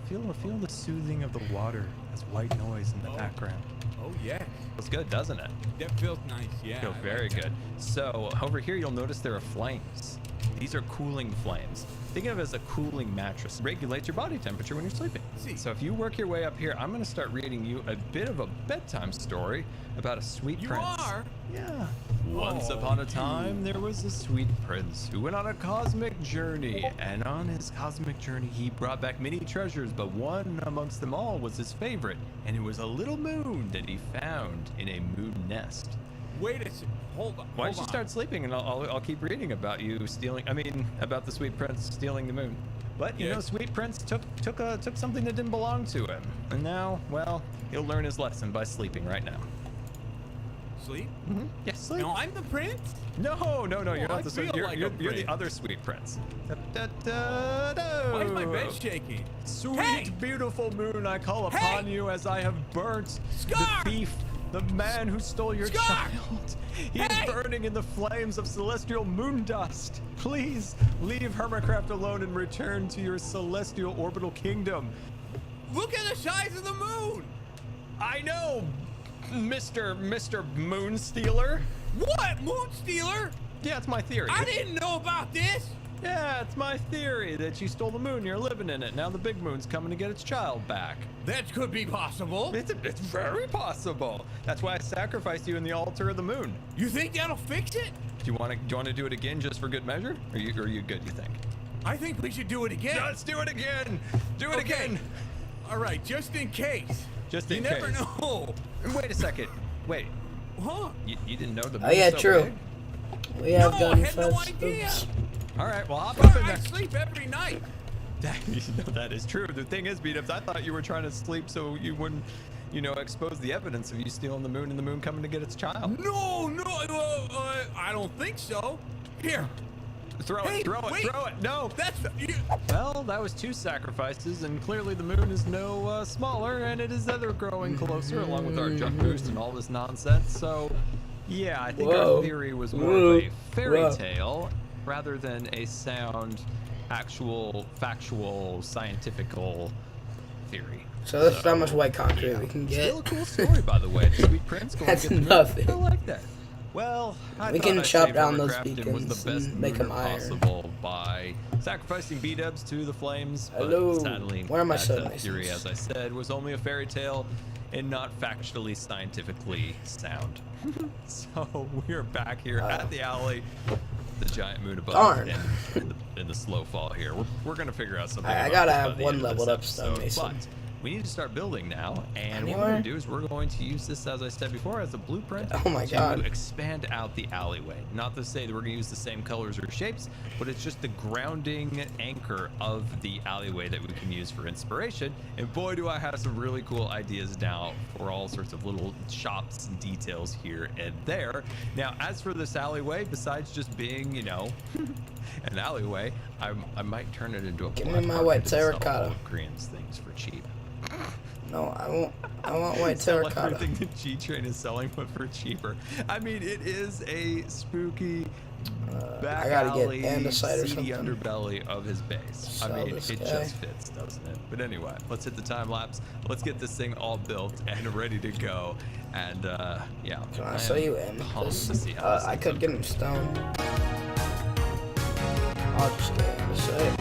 [SPEAKER 5] the soothing of the water as white noise in the background.
[SPEAKER 3] Oh yeah.
[SPEAKER 5] Feels good, doesn't it?
[SPEAKER 3] That feels nice, yeah.
[SPEAKER 5] Feels very good. So over here you'll notice there are flames. These are cooling flames. Think of it as a cooling mattress. It regulates your body temperature when you're sleeping. So if you work your way up here, I'm going to start reading you a bit of a bedtime story about a sweet prince.
[SPEAKER 3] You are?
[SPEAKER 5] Yeah. Once upon a time, there was a sweet prince who went on a cosmic journey. And on his cosmic journey, he brought back many treasures, but one amongst them all was his favorite. And it was a little moon that he found in a moon nest.
[SPEAKER 3] Wait a second. Hold on.
[SPEAKER 5] Why don't you start sleeping and I'll keep reading about you stealing, about the sweet prince stealing the moon. But you know, sweet prince took something that didn't belong to him. And now, well, he'll learn his lesson by sleeping right now.
[SPEAKER 3] Sleep?
[SPEAKER 5] Mm-hmm. Yes, sleep.
[SPEAKER 3] No, I'm the prince?
[SPEAKER 5] No, you're not the sweet. You're the other sweet prince.
[SPEAKER 3] Why is my bed shaking?
[SPEAKER 5] Sweet, beautiful moon, I call upon you as I have burnt the thief, the man who stole your child. He is burning in the flames of celestial moon dust. Please leave Hermitcraft alone and return to your celestial orbital kingdom.
[SPEAKER 3] Look at the size of the moon.
[SPEAKER 5] I know, Mr. Moon Stealer.
[SPEAKER 3] What? Moon Stealer?
[SPEAKER 5] Yeah, it's my theory.
[SPEAKER 3] I didn't know about this.
[SPEAKER 5] Yeah, it's my theory that you stole the moon. You're living in it. Now the big moon's coming to get its child back.
[SPEAKER 3] That could be possible.
[SPEAKER 5] It's very possible. That's why I sacrificed you in the altar of the moon.
[SPEAKER 3] You think that'll fix it?
[SPEAKER 5] Do you want to do it again just for good measure? Or are you good, you think?
[SPEAKER 3] I think we should do it again.
[SPEAKER 5] Let's do it again. Do it again.
[SPEAKER 3] All right, just in case.
[SPEAKER 5] Just in
[SPEAKER 3] case. You never know.
[SPEAKER 5] Wait a second. Wait.
[SPEAKER 3] Huh?
[SPEAKER 5] You didn't know the moon
[SPEAKER 1] Oh yeah,
[SPEAKER 5] so
[SPEAKER 1] true.
[SPEAKER 5] big?
[SPEAKER 1] We have
[SPEAKER 3] no, I had no
[SPEAKER 1] gunfights.
[SPEAKER 3] idea.
[SPEAKER 1] Oops.
[SPEAKER 5] All right, well, hop up in
[SPEAKER 3] I
[SPEAKER 5] there.
[SPEAKER 3] sleep every night.
[SPEAKER 5] That is true. The thing is, Beat-ups, I thought you were trying to sleep so you wouldn't, expose the evidence of you stealing the moon and the moon coming to get its child.
[SPEAKER 3] No, I don't think so. Here.
[SPEAKER 5] Throw it. No.
[SPEAKER 3] That's
[SPEAKER 5] Well, that was 2 sacrifices, and clearly the moon is no smaller, and it is ever growing closer, along with our jump boost and all this nonsense. So, yeah, I think our theory was more of a fairy tale rather than a sound, actual, factual, scientifical theory.
[SPEAKER 1] So that's how much white concrete we can get.
[SPEAKER 5] Still a cool story, by the way. Sweet Prince going
[SPEAKER 1] That's
[SPEAKER 5] to get the
[SPEAKER 1] nothing.
[SPEAKER 5] moon. I like that. Well, I
[SPEAKER 1] We
[SPEAKER 5] thought
[SPEAKER 1] can
[SPEAKER 5] I'd
[SPEAKER 1] chop
[SPEAKER 5] say
[SPEAKER 1] down
[SPEAKER 5] Brother
[SPEAKER 1] those
[SPEAKER 5] Crafton was
[SPEAKER 1] beacons
[SPEAKER 5] the best
[SPEAKER 1] and make them
[SPEAKER 5] mooner
[SPEAKER 1] iron.
[SPEAKER 5] possible by sacrificing B-dubs to the flames.
[SPEAKER 1] Hello.
[SPEAKER 5] But sadly,
[SPEAKER 1] Where are my
[SPEAKER 5] that
[SPEAKER 1] soda
[SPEAKER 5] theory,
[SPEAKER 1] masons?
[SPEAKER 5] as I said, was only a fairy tale and not factually, scientifically sound. So we're back here at the alley. The giant moon above
[SPEAKER 1] Darn.
[SPEAKER 5] and in the slow fall here. We're gonna figure out something.
[SPEAKER 1] I
[SPEAKER 5] about
[SPEAKER 1] gotta
[SPEAKER 5] this by
[SPEAKER 1] have
[SPEAKER 5] the
[SPEAKER 1] one
[SPEAKER 5] end of
[SPEAKER 1] leveled
[SPEAKER 5] this
[SPEAKER 1] up stone
[SPEAKER 5] episode,
[SPEAKER 1] mason.
[SPEAKER 5] but we need to start building now, and what we're
[SPEAKER 1] Anywhere?
[SPEAKER 5] going to do is we're going to use this, as I said before, as a blueprint
[SPEAKER 1] Oh my God.
[SPEAKER 5] to expand out the alleyway. Not to say that we're going to use the same colors or shapes, but it's just the grounding anchor of the alleyway that we can use for inspiration. And boy, do I have some really cool ideas now for all sorts of little shops and details here and there. Now, as for this alleyway, besides just being, an alleyway, I might turn it into a
[SPEAKER 1] Give me
[SPEAKER 5] black
[SPEAKER 1] my
[SPEAKER 5] market
[SPEAKER 1] white
[SPEAKER 5] and sell
[SPEAKER 1] terracotta.
[SPEAKER 5] all of Green's things for cheap.
[SPEAKER 1] No, I won't. I want white
[SPEAKER 5] Sell
[SPEAKER 1] terracotta.
[SPEAKER 5] everything that G-Train is selling, but for cheaper. I mean, it is a spooky back
[SPEAKER 1] I gotta get
[SPEAKER 5] alley,
[SPEAKER 1] andesite or
[SPEAKER 5] seedy
[SPEAKER 1] something.
[SPEAKER 5] underbelly of his base.
[SPEAKER 1] Sell
[SPEAKER 5] I mean,
[SPEAKER 1] this
[SPEAKER 5] it
[SPEAKER 1] guy.
[SPEAKER 5] just fits, doesn't it? But anyway, let's hit the time lapse. Let's get this thing all built and ready to go. And yeah,
[SPEAKER 1] Can I sell you
[SPEAKER 5] pumped to
[SPEAKER 1] amethyst?
[SPEAKER 5] see how this
[SPEAKER 1] I could give him stone. I'll just get andesite.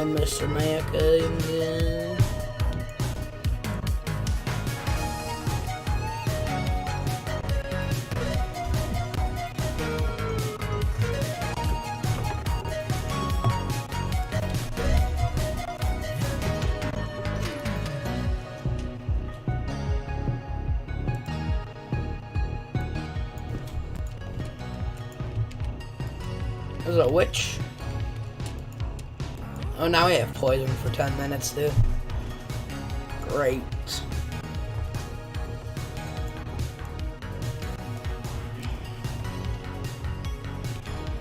[SPEAKER 1] Mr. Maka. There's a witch. Oh, now we have poison for 10 minutes, dude. Great.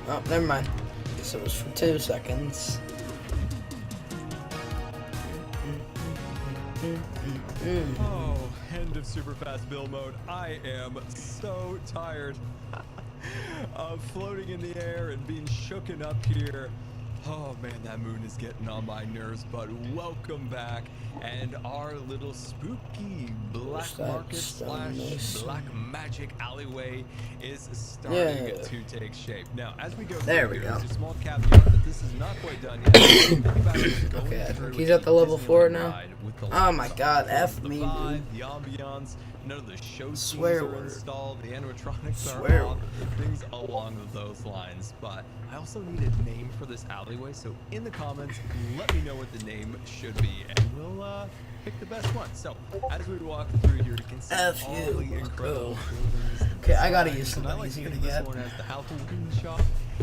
[SPEAKER 1] Oh, never mind. Guess it was for 2 seconds.
[SPEAKER 5] Oh, end of super fast build mode. I am so tired of floating in the air and being shooken up here. Oh man, that moon is getting on my nerves, but welcome back. And our little spooky black market / black magic alleyway is starting to take shape. Now, as we go
[SPEAKER 1] there
[SPEAKER 5] through
[SPEAKER 1] we
[SPEAKER 5] here,
[SPEAKER 1] go.
[SPEAKER 5] there's a small caveat that this is not quite done yet.
[SPEAKER 1] Okay, I think he's at the level 4 now. Oh my god, F me, dude.
[SPEAKER 5] The ambiance, none of the show scenes
[SPEAKER 1] Swear
[SPEAKER 5] are
[SPEAKER 1] word.
[SPEAKER 5] installed, the animatronics
[SPEAKER 1] Swear
[SPEAKER 5] are off, things along those lines. But I also need a name for this alleyway, so in the comments, let me know what the name should be, and we'll pick the best one. So as we walk through here, you can see all the incredible buildings.
[SPEAKER 1] Okay, I gotta use
[SPEAKER 5] And I
[SPEAKER 1] something
[SPEAKER 5] like
[SPEAKER 1] easier to
[SPEAKER 5] thinking this
[SPEAKER 1] get.
[SPEAKER 5] one as the Halloween shop.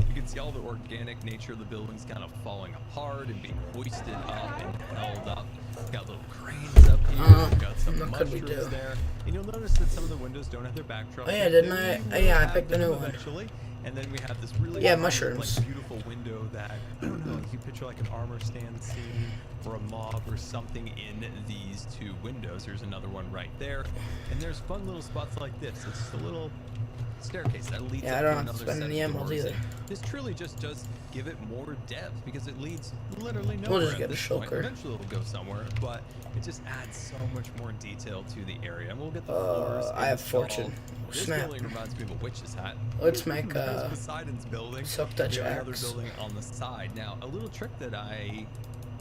[SPEAKER 5] You can see all the organic nature of the buildings kind of falling apart and being hoisted up and held up. Got little cranes up here. Got some
[SPEAKER 1] what could we
[SPEAKER 5] mushrooms
[SPEAKER 1] do?
[SPEAKER 5] there. And you'll notice that some of the windows don't have their backdrops.
[SPEAKER 1] Oh yeah, didn't I? Oh yeah, I picked a new one.
[SPEAKER 5] Eventually. And then we have this really
[SPEAKER 1] mushrooms.
[SPEAKER 5] like, beautiful window that, I don't know, you picture like an armor stand scene or a mob or something in these 2 windows. There's another one right there. And there's fun little spots like this. It's just a little staircase that leads
[SPEAKER 1] Yeah, I
[SPEAKER 5] up
[SPEAKER 1] don't
[SPEAKER 5] to
[SPEAKER 1] have to
[SPEAKER 5] another
[SPEAKER 1] spend
[SPEAKER 5] set
[SPEAKER 1] any
[SPEAKER 5] of
[SPEAKER 1] emeralds
[SPEAKER 5] doors.
[SPEAKER 1] either.
[SPEAKER 5] And this truly just does give it more depth because it leads literally nowhere.
[SPEAKER 1] We'll just
[SPEAKER 5] at
[SPEAKER 1] get a
[SPEAKER 5] this point.
[SPEAKER 1] shulker.
[SPEAKER 5] Eventually it'll go somewhere, but it just adds so much more detail to the area. And we'll get the floors
[SPEAKER 1] I have
[SPEAKER 5] installed.
[SPEAKER 1] fortune.
[SPEAKER 5] This
[SPEAKER 1] Snap.
[SPEAKER 5] building reminds me of a witch's hat.
[SPEAKER 1] Let's make
[SPEAKER 5] There's Poseidon's building.
[SPEAKER 1] silk touch
[SPEAKER 5] We have another
[SPEAKER 1] axe.
[SPEAKER 5] building on the side. Now, a little trick that I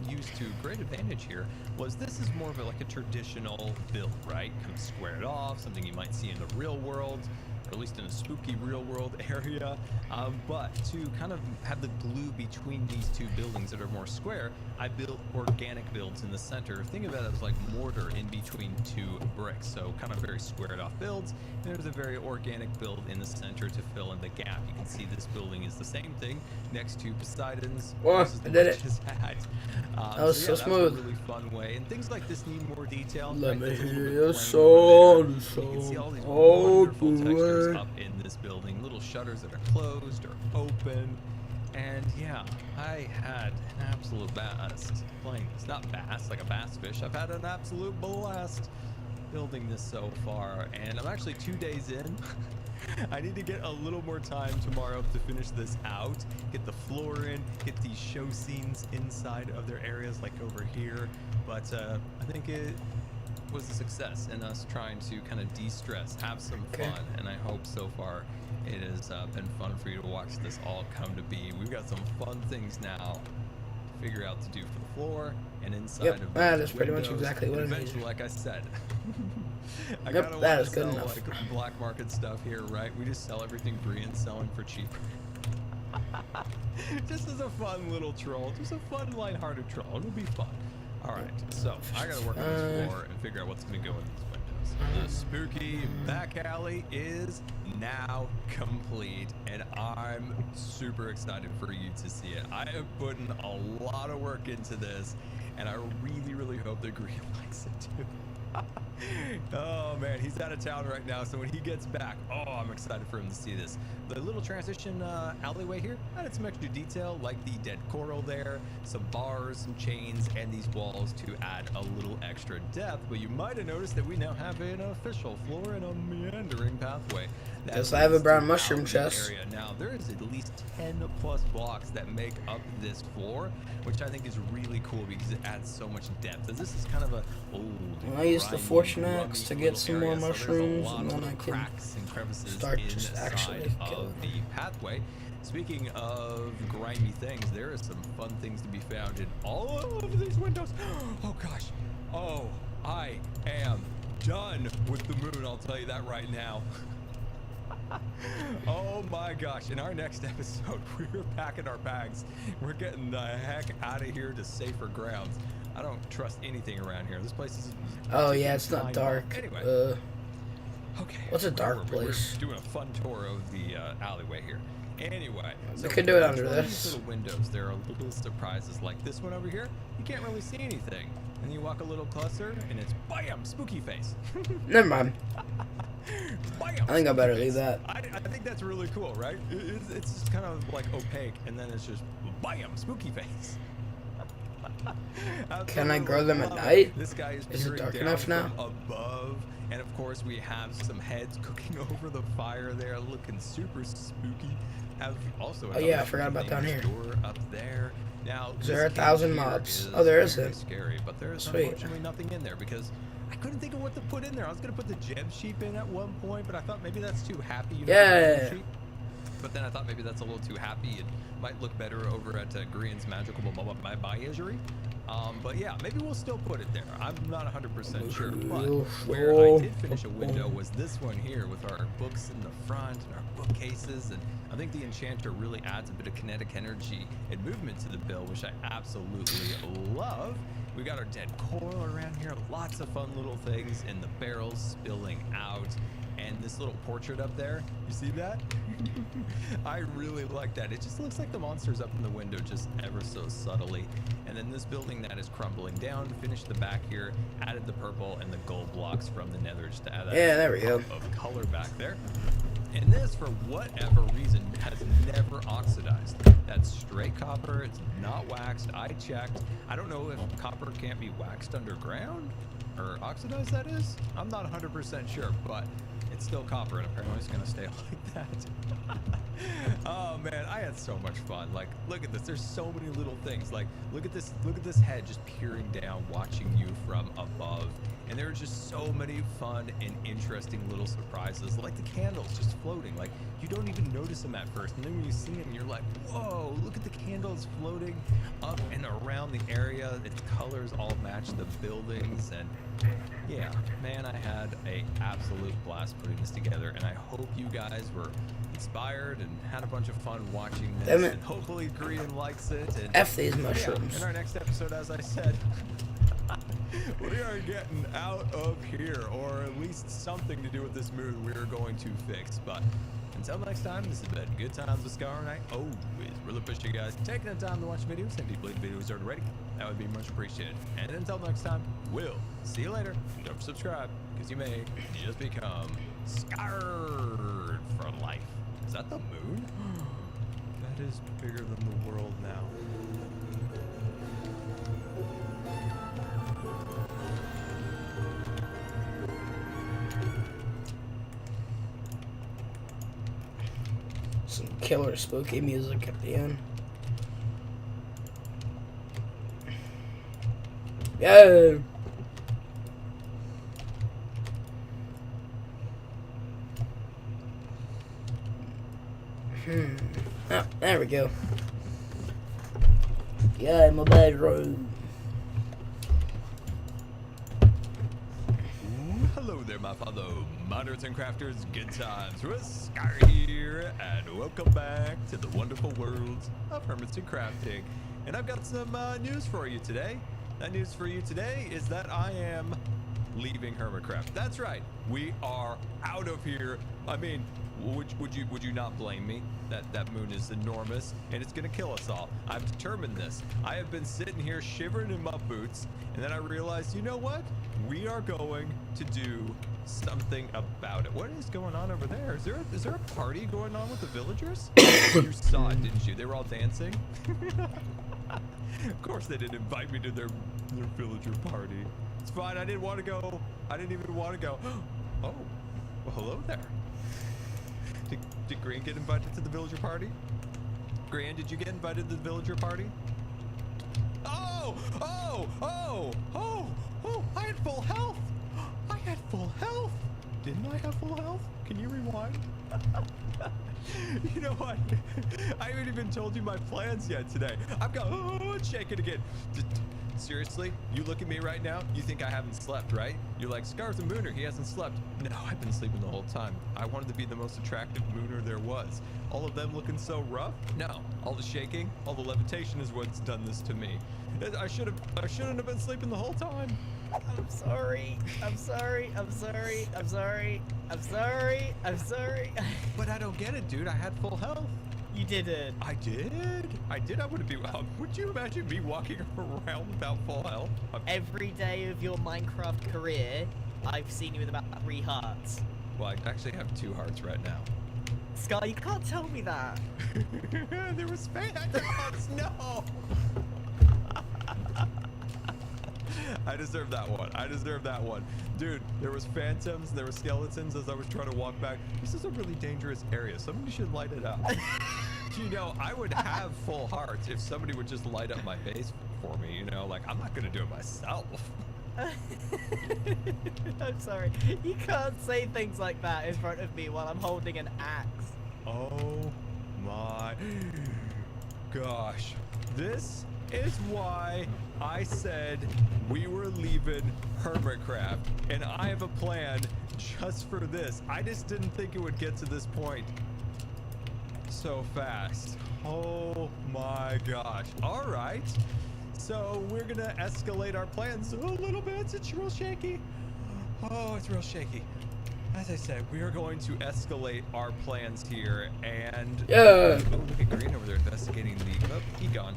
[SPEAKER 5] used to great advantage here was this is more of like a traditional build, right? Kind of squared off, something you might see in the real world. or at least in a spooky real world area. But to kind of have the glue between these two buildings that are more square, I built organic builds in the center. Think of it as like mortar in between two bricks, so kind of very squared off builds. And there's a very organic build in the center to fill in the gap. You can see this building is the same thing next to Poseidon's.
[SPEAKER 1] Oh, I did it.
[SPEAKER 5] That
[SPEAKER 1] was so smooth.
[SPEAKER 5] That was a really fun way. And things like this need more detail.
[SPEAKER 1] Let me
[SPEAKER 5] There's a little
[SPEAKER 1] hear
[SPEAKER 5] bit
[SPEAKER 1] your
[SPEAKER 5] of playing
[SPEAKER 1] soul.
[SPEAKER 5] over there. You can see all these
[SPEAKER 1] Oh,
[SPEAKER 5] wonderful textures
[SPEAKER 1] boy.
[SPEAKER 5] up in this building. Little shutters that are closed or open. And yeah, I had an absolute blast playing this. Not bass, like a bass fish. I've had an absolute blast building this so far. And I'm actually 2 days in. I need to get a little more time tomorrow to finish this out, get the floor in, get these show scenes inside of their areas like over here. But I think it was a success in us trying to kind of de-stress, have some fun, and I hope so far it has been fun for you to watch this all come to be. We've got some fun things now to figure out to do for the floor and inside of
[SPEAKER 1] that
[SPEAKER 5] those
[SPEAKER 1] is pretty much
[SPEAKER 5] windows.
[SPEAKER 1] exactly what I
[SPEAKER 5] Eventually,
[SPEAKER 1] needed.
[SPEAKER 5] like I said, I
[SPEAKER 1] Yep,
[SPEAKER 5] gotta
[SPEAKER 1] that
[SPEAKER 5] wanna
[SPEAKER 1] is good
[SPEAKER 5] sell,
[SPEAKER 1] enough.
[SPEAKER 5] like black market stuff here, right? We just sell everything free and selling for cheap. Just as a fun little troll, just a fun, lighthearted troll. It'll be fun. All right, so I gotta work on this floor and figure out what's gonna go in these windows. The spooky back alley is now complete, and I'm super excited for you to see it. I have put in a lot of work into this, and I really, really hope that Green likes it too. Oh man, he's out of town right now, so when he gets back, oh, I'm excited for him to see this. The little transition alleyway here added some extra detail, like the dead coral there, some bars, some chains, and these walls to add a little extra depth. But you might have noticed that we now have an official floor and a meandering pathway.
[SPEAKER 1] Guess I have a brown mushroom chest.
[SPEAKER 5] Area. Now, there is at least 10 plus blocks that make up this floor, which I think is really cool because it adds so much depth. As this is kind of a old,
[SPEAKER 1] I use the
[SPEAKER 5] grimy,
[SPEAKER 1] fortune axe to get some more
[SPEAKER 5] area, so there's a
[SPEAKER 1] mushrooms,
[SPEAKER 5] lot
[SPEAKER 1] and
[SPEAKER 5] of
[SPEAKER 1] then I can
[SPEAKER 5] cracks and crevices
[SPEAKER 1] start just
[SPEAKER 5] inside
[SPEAKER 1] actually
[SPEAKER 5] of
[SPEAKER 1] killing.
[SPEAKER 5] the pathway. Speaking of grimy things, there are some fun things to be found in all of these windows. Oh gosh. Oh, I am done with the moon, I'll tell you that right now. Oh my gosh, in our next episode, we're packing our bags. We're getting the heck out of here to safer grounds. I don't trust anything around here. This place is...
[SPEAKER 1] Oh yeah, it's not dark.
[SPEAKER 5] Anyway. Okay.
[SPEAKER 1] What's a dark place?
[SPEAKER 5] We're doing a fun tour of the alleyway here. Anyway,
[SPEAKER 1] We could do it under
[SPEAKER 5] these
[SPEAKER 1] this.
[SPEAKER 5] little windows, there are little surprises like this one over here. You can't really see anything. And you walk a little closer, and it's BAM! Spooky face.
[SPEAKER 1] Never mind.
[SPEAKER 5] BAM!
[SPEAKER 1] I think I better
[SPEAKER 5] Spooky
[SPEAKER 1] leave
[SPEAKER 5] face.
[SPEAKER 1] that.
[SPEAKER 5] I think that's really cool, right? It's just kind of like opaque, and then it's just BAM! Spooky face.
[SPEAKER 1] Can I grow them at night?
[SPEAKER 5] This guy is
[SPEAKER 1] it
[SPEAKER 5] peering
[SPEAKER 1] dark
[SPEAKER 5] down
[SPEAKER 1] enough now?
[SPEAKER 5] from above, and of course we have some heads cooking over the fire there, looking super spooky. Have also
[SPEAKER 1] Oh yeah, I forgot about down here.
[SPEAKER 5] door up there. Now,
[SPEAKER 1] Is there
[SPEAKER 5] this
[SPEAKER 1] 1,000
[SPEAKER 5] cave here
[SPEAKER 1] mobs?
[SPEAKER 5] is
[SPEAKER 1] Oh, there
[SPEAKER 5] very
[SPEAKER 1] isn't.
[SPEAKER 5] Scary, but there's
[SPEAKER 1] Sweet.
[SPEAKER 5] unfortunately nothing in there because I couldn't think of what to put in there. I was gonna put the gem sheep in at one point, but I thought maybe that's too happy. You know, the gem sheep. But then I thought maybe that's a little too happy. It might look better over at Grian's Magical Menagerie. But yeah, maybe we'll still put it there. I'm not 100% sure. But where I did finish a window was this one here with our books in the front and our bookcases. And I think the enchanter really adds a bit of kinetic energy and movement to the build, which I absolutely love. We got our dead coral around here. Lots of fun little things, and the barrels spilling out. And this little portrait up there, you see that? I really like that. It just looks like the monster's up in the window just ever so subtly. And then this building that is crumbling down, finished the back here, added the purple and the gold blocks from the nether just to add that
[SPEAKER 1] there we go.
[SPEAKER 5] of color back there. And this, for whatever reason, has never oxidized. That's straight copper. It's not waxed. I checked. I don't know if copper can't be waxed underground or oxidized, that is. I'm not 100% sure, but it's still copper, and apparently it's gonna stay like that. Oh man, I had so much fun. Like, look at this. There's so many little things. Like, look at this head just peering down, watching you from above. And there are just so many fun and interesting little surprises, like the candles just floating. Like, you don't even notice them at first, and then when you see them, you're like, whoa, look at the candles floating up and around the area. Its colors all match the buildings, and Yeah, man, I had a absolute blast putting this together, and I hope you guys were inspired and had a bunch of fun watching this.
[SPEAKER 1] Damn it.
[SPEAKER 5] And hopefully Green likes it. And
[SPEAKER 1] F these mushrooms.
[SPEAKER 5] Yeah, in our next episode, as I said, we are getting out of here, or at least something to do with this moon we are going to fix. But until next time, this has been Good Times with Scar, and I always really appreciate you guys taking the time to watch videos, and if you believe the videos are already, that would be much appreciated. And until next time, we'll see you later. Don't forget to subscribe, because you may just become scarred for life. Is that the moon? That is bigger than the world now.
[SPEAKER 1] Some killer spooky music at the end. Yeah. Oh, there we go. Yeah, my bedroom.
[SPEAKER 5] Hello there, my fellow modders and crafters. Good times with Scar here, and welcome back to the wonderful world of hermits and crafting. And I've got some news for you today. That news for you today is that I am leaving Hermitcraft. That's right, we are out of here. I mean, would you not blame me? That moon is enormous and it's gonna kill us all. I've determined this. I have been sitting here shivering in my boots, and then I realized, you know what? We are going to do something about it. What is going on over there? Is there a party going on with the villagers? You saw it, didn't you? They were all dancing. Of course they didn't invite me to their villager party. It's fine. I didn't want to go. I didn't even want to go. Oh, well, hello there. Did Green get invited to the villager party? Gran, did you get invited to the villager party? Oh! I had full health. I had full health. Didn't I have full health? Can you rewind? You know what? I haven't even told you my plans yet today. I've got shaking again. Seriously? You look at me right now, you think I haven't slept, right? You're like, Scar's a mooner, he hasn't slept. No, I've been sleeping the whole time. I wanted to be the most attractive mooner there was. All of them looking so rough? No. All the shaking, all the levitation is what's done this to me. I shouldn't have been sleeping the whole time.
[SPEAKER 6] I'm sorry.
[SPEAKER 5] But I don't get it, dude. I had full health.
[SPEAKER 6] You didn't.
[SPEAKER 5] I did. I wouldn't be. Would you imagine me walking around without full health?
[SPEAKER 6] Every day of your Minecraft career, I've seen you with about 3 hearts.
[SPEAKER 5] Well, I actually have 2 hearts right now.
[SPEAKER 6] Scar, you can't tell me that.
[SPEAKER 5] There was phantoms. No. I deserve that one. Dude, there was phantoms, there were skeletons as I was trying to walk back. This is a really dangerous area. Somebody should light it up. You know, I would have full hearts if somebody would just light up my base for me, you know? Like, I'm not gonna do it myself.
[SPEAKER 6] I'm sorry. You can't say things like that in front of me while I'm holding an axe.
[SPEAKER 5] Oh my gosh. This is why I said we were leaving Hermitcraft, and I have a plan just for this. I just didn't think it would get to this point so fast. Oh my gosh. All right. So we're gonna escalate our plans a little bit. It's real shaky. Oh, it's real shaky. As I said, we are going to escalate our plans here, and oh, look at Green over there investigating the. Oh, he gone.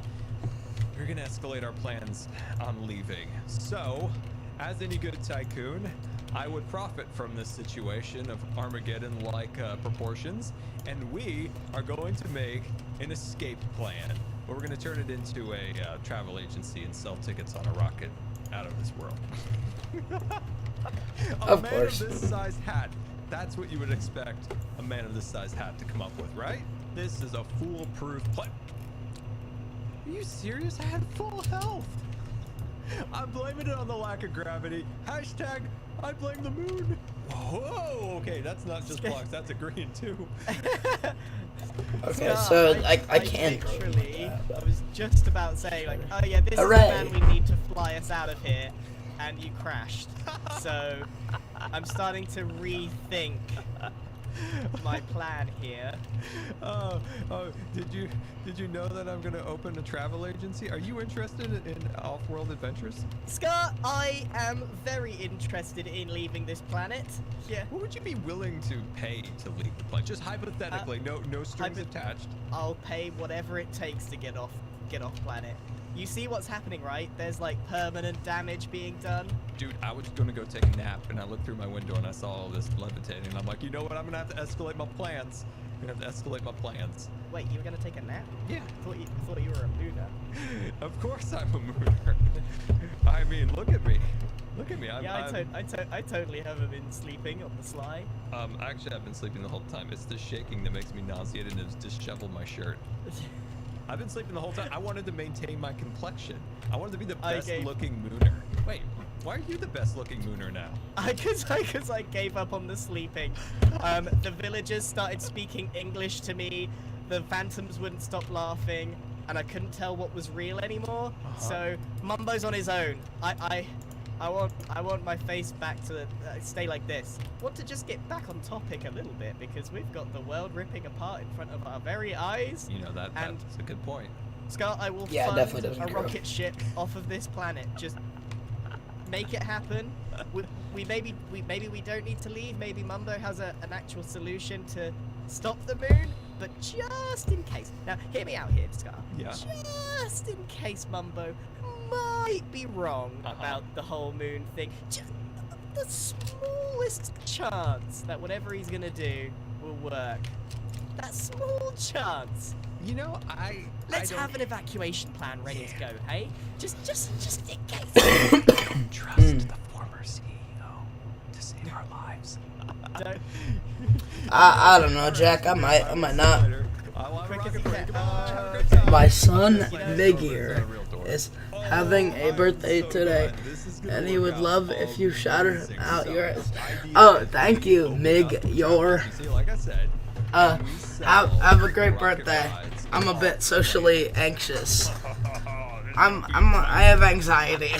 [SPEAKER 5] We're gonna escalate our plans on leaving. So, as any good tycoon, I would profit from this situation of Armageddon-like proportions, and we are going to make an escape plan. But we're gonna turn it into a travel agency and sell tickets on a rocket out of this world. A man of this size hat. That's what you would expect a man of this size hat to come up with, right? This is a foolproof plan. Are you serious? I had full health. I'm blaming it on the lack of gravity. Hashtag I blame the moon. Whoa, okay, that's not just blocks, that's a green too.
[SPEAKER 1] Okay, so I can't.
[SPEAKER 6] Literally, I was just about saying, like, oh yeah, this is the man we need to fly us out of here. and you crashed. So I'm starting to rethink my plan here.
[SPEAKER 5] Oh, did you know that I'm gonna open a travel agency? Are you interested in off-world adventures?
[SPEAKER 6] Scott, I am very interested in leaving this planet. Yeah.
[SPEAKER 5] What would you be willing to pay to leave the planet? Just hypothetically, no strings attached.
[SPEAKER 6] I'll pay whatever it takes to get off planet. You see what's happening, right? There's like permanent damage being done.
[SPEAKER 5] Dude, I was gonna go take a nap and I looked through my window and I saw all this levitating and I'm like, you know what? I'm gonna have to escalate my plans. I'm gonna have to escalate my plans.
[SPEAKER 6] Wait, you were gonna take a nap?
[SPEAKER 5] Yeah.
[SPEAKER 6] I thought you were a mooner.
[SPEAKER 5] Of course I'm a mooner. I mean, look at me. Look at me.
[SPEAKER 6] I totally haven't been sleeping on the sly.
[SPEAKER 5] Actually, I've been sleeping the whole time. It's the shaking that makes me nauseated and has disheveled my shirt. I've been sleeping the whole time. I wanted to maintain my complexion. I wanted to be the best looking mooner. Wait, why are you the best looking mooner now?
[SPEAKER 6] Because I gave up on the sleeping. The villagers started speaking English to me. The phantoms wouldn't stop laughing, and I couldn't tell what was real anymore. So Mumbo's on his own. I want my face back to stay like this. Want to just get back on topic a little bit because we've got the world ripping apart in front of our very eyes.
[SPEAKER 5] You know that's a good point.
[SPEAKER 6] Scott, I will fund a rocket ship off of this planet. Just make it happen. Maybe we don't need to leave. Maybe Mumbo has an actual solution to stop the moon. But just in case, now hear me out here, Scott.
[SPEAKER 5] Yeah.
[SPEAKER 6] Just in case Mumbo might be wrong about the whole moon thing. Just the smallest chance that whatever he's gonna do will work. That small chance.
[SPEAKER 5] You know,
[SPEAKER 6] let's have an evacuation plan ready to go, hey? Just in case.
[SPEAKER 5] Trust the former CEO to save our lives.
[SPEAKER 1] I don't know, Jack. I might not. My son Migir is having a birthday today, and he would love if you shouted out yours. Oh, thank you, Mig-yor. Have a great birthday. I'm a bit socially anxious. I have anxiety.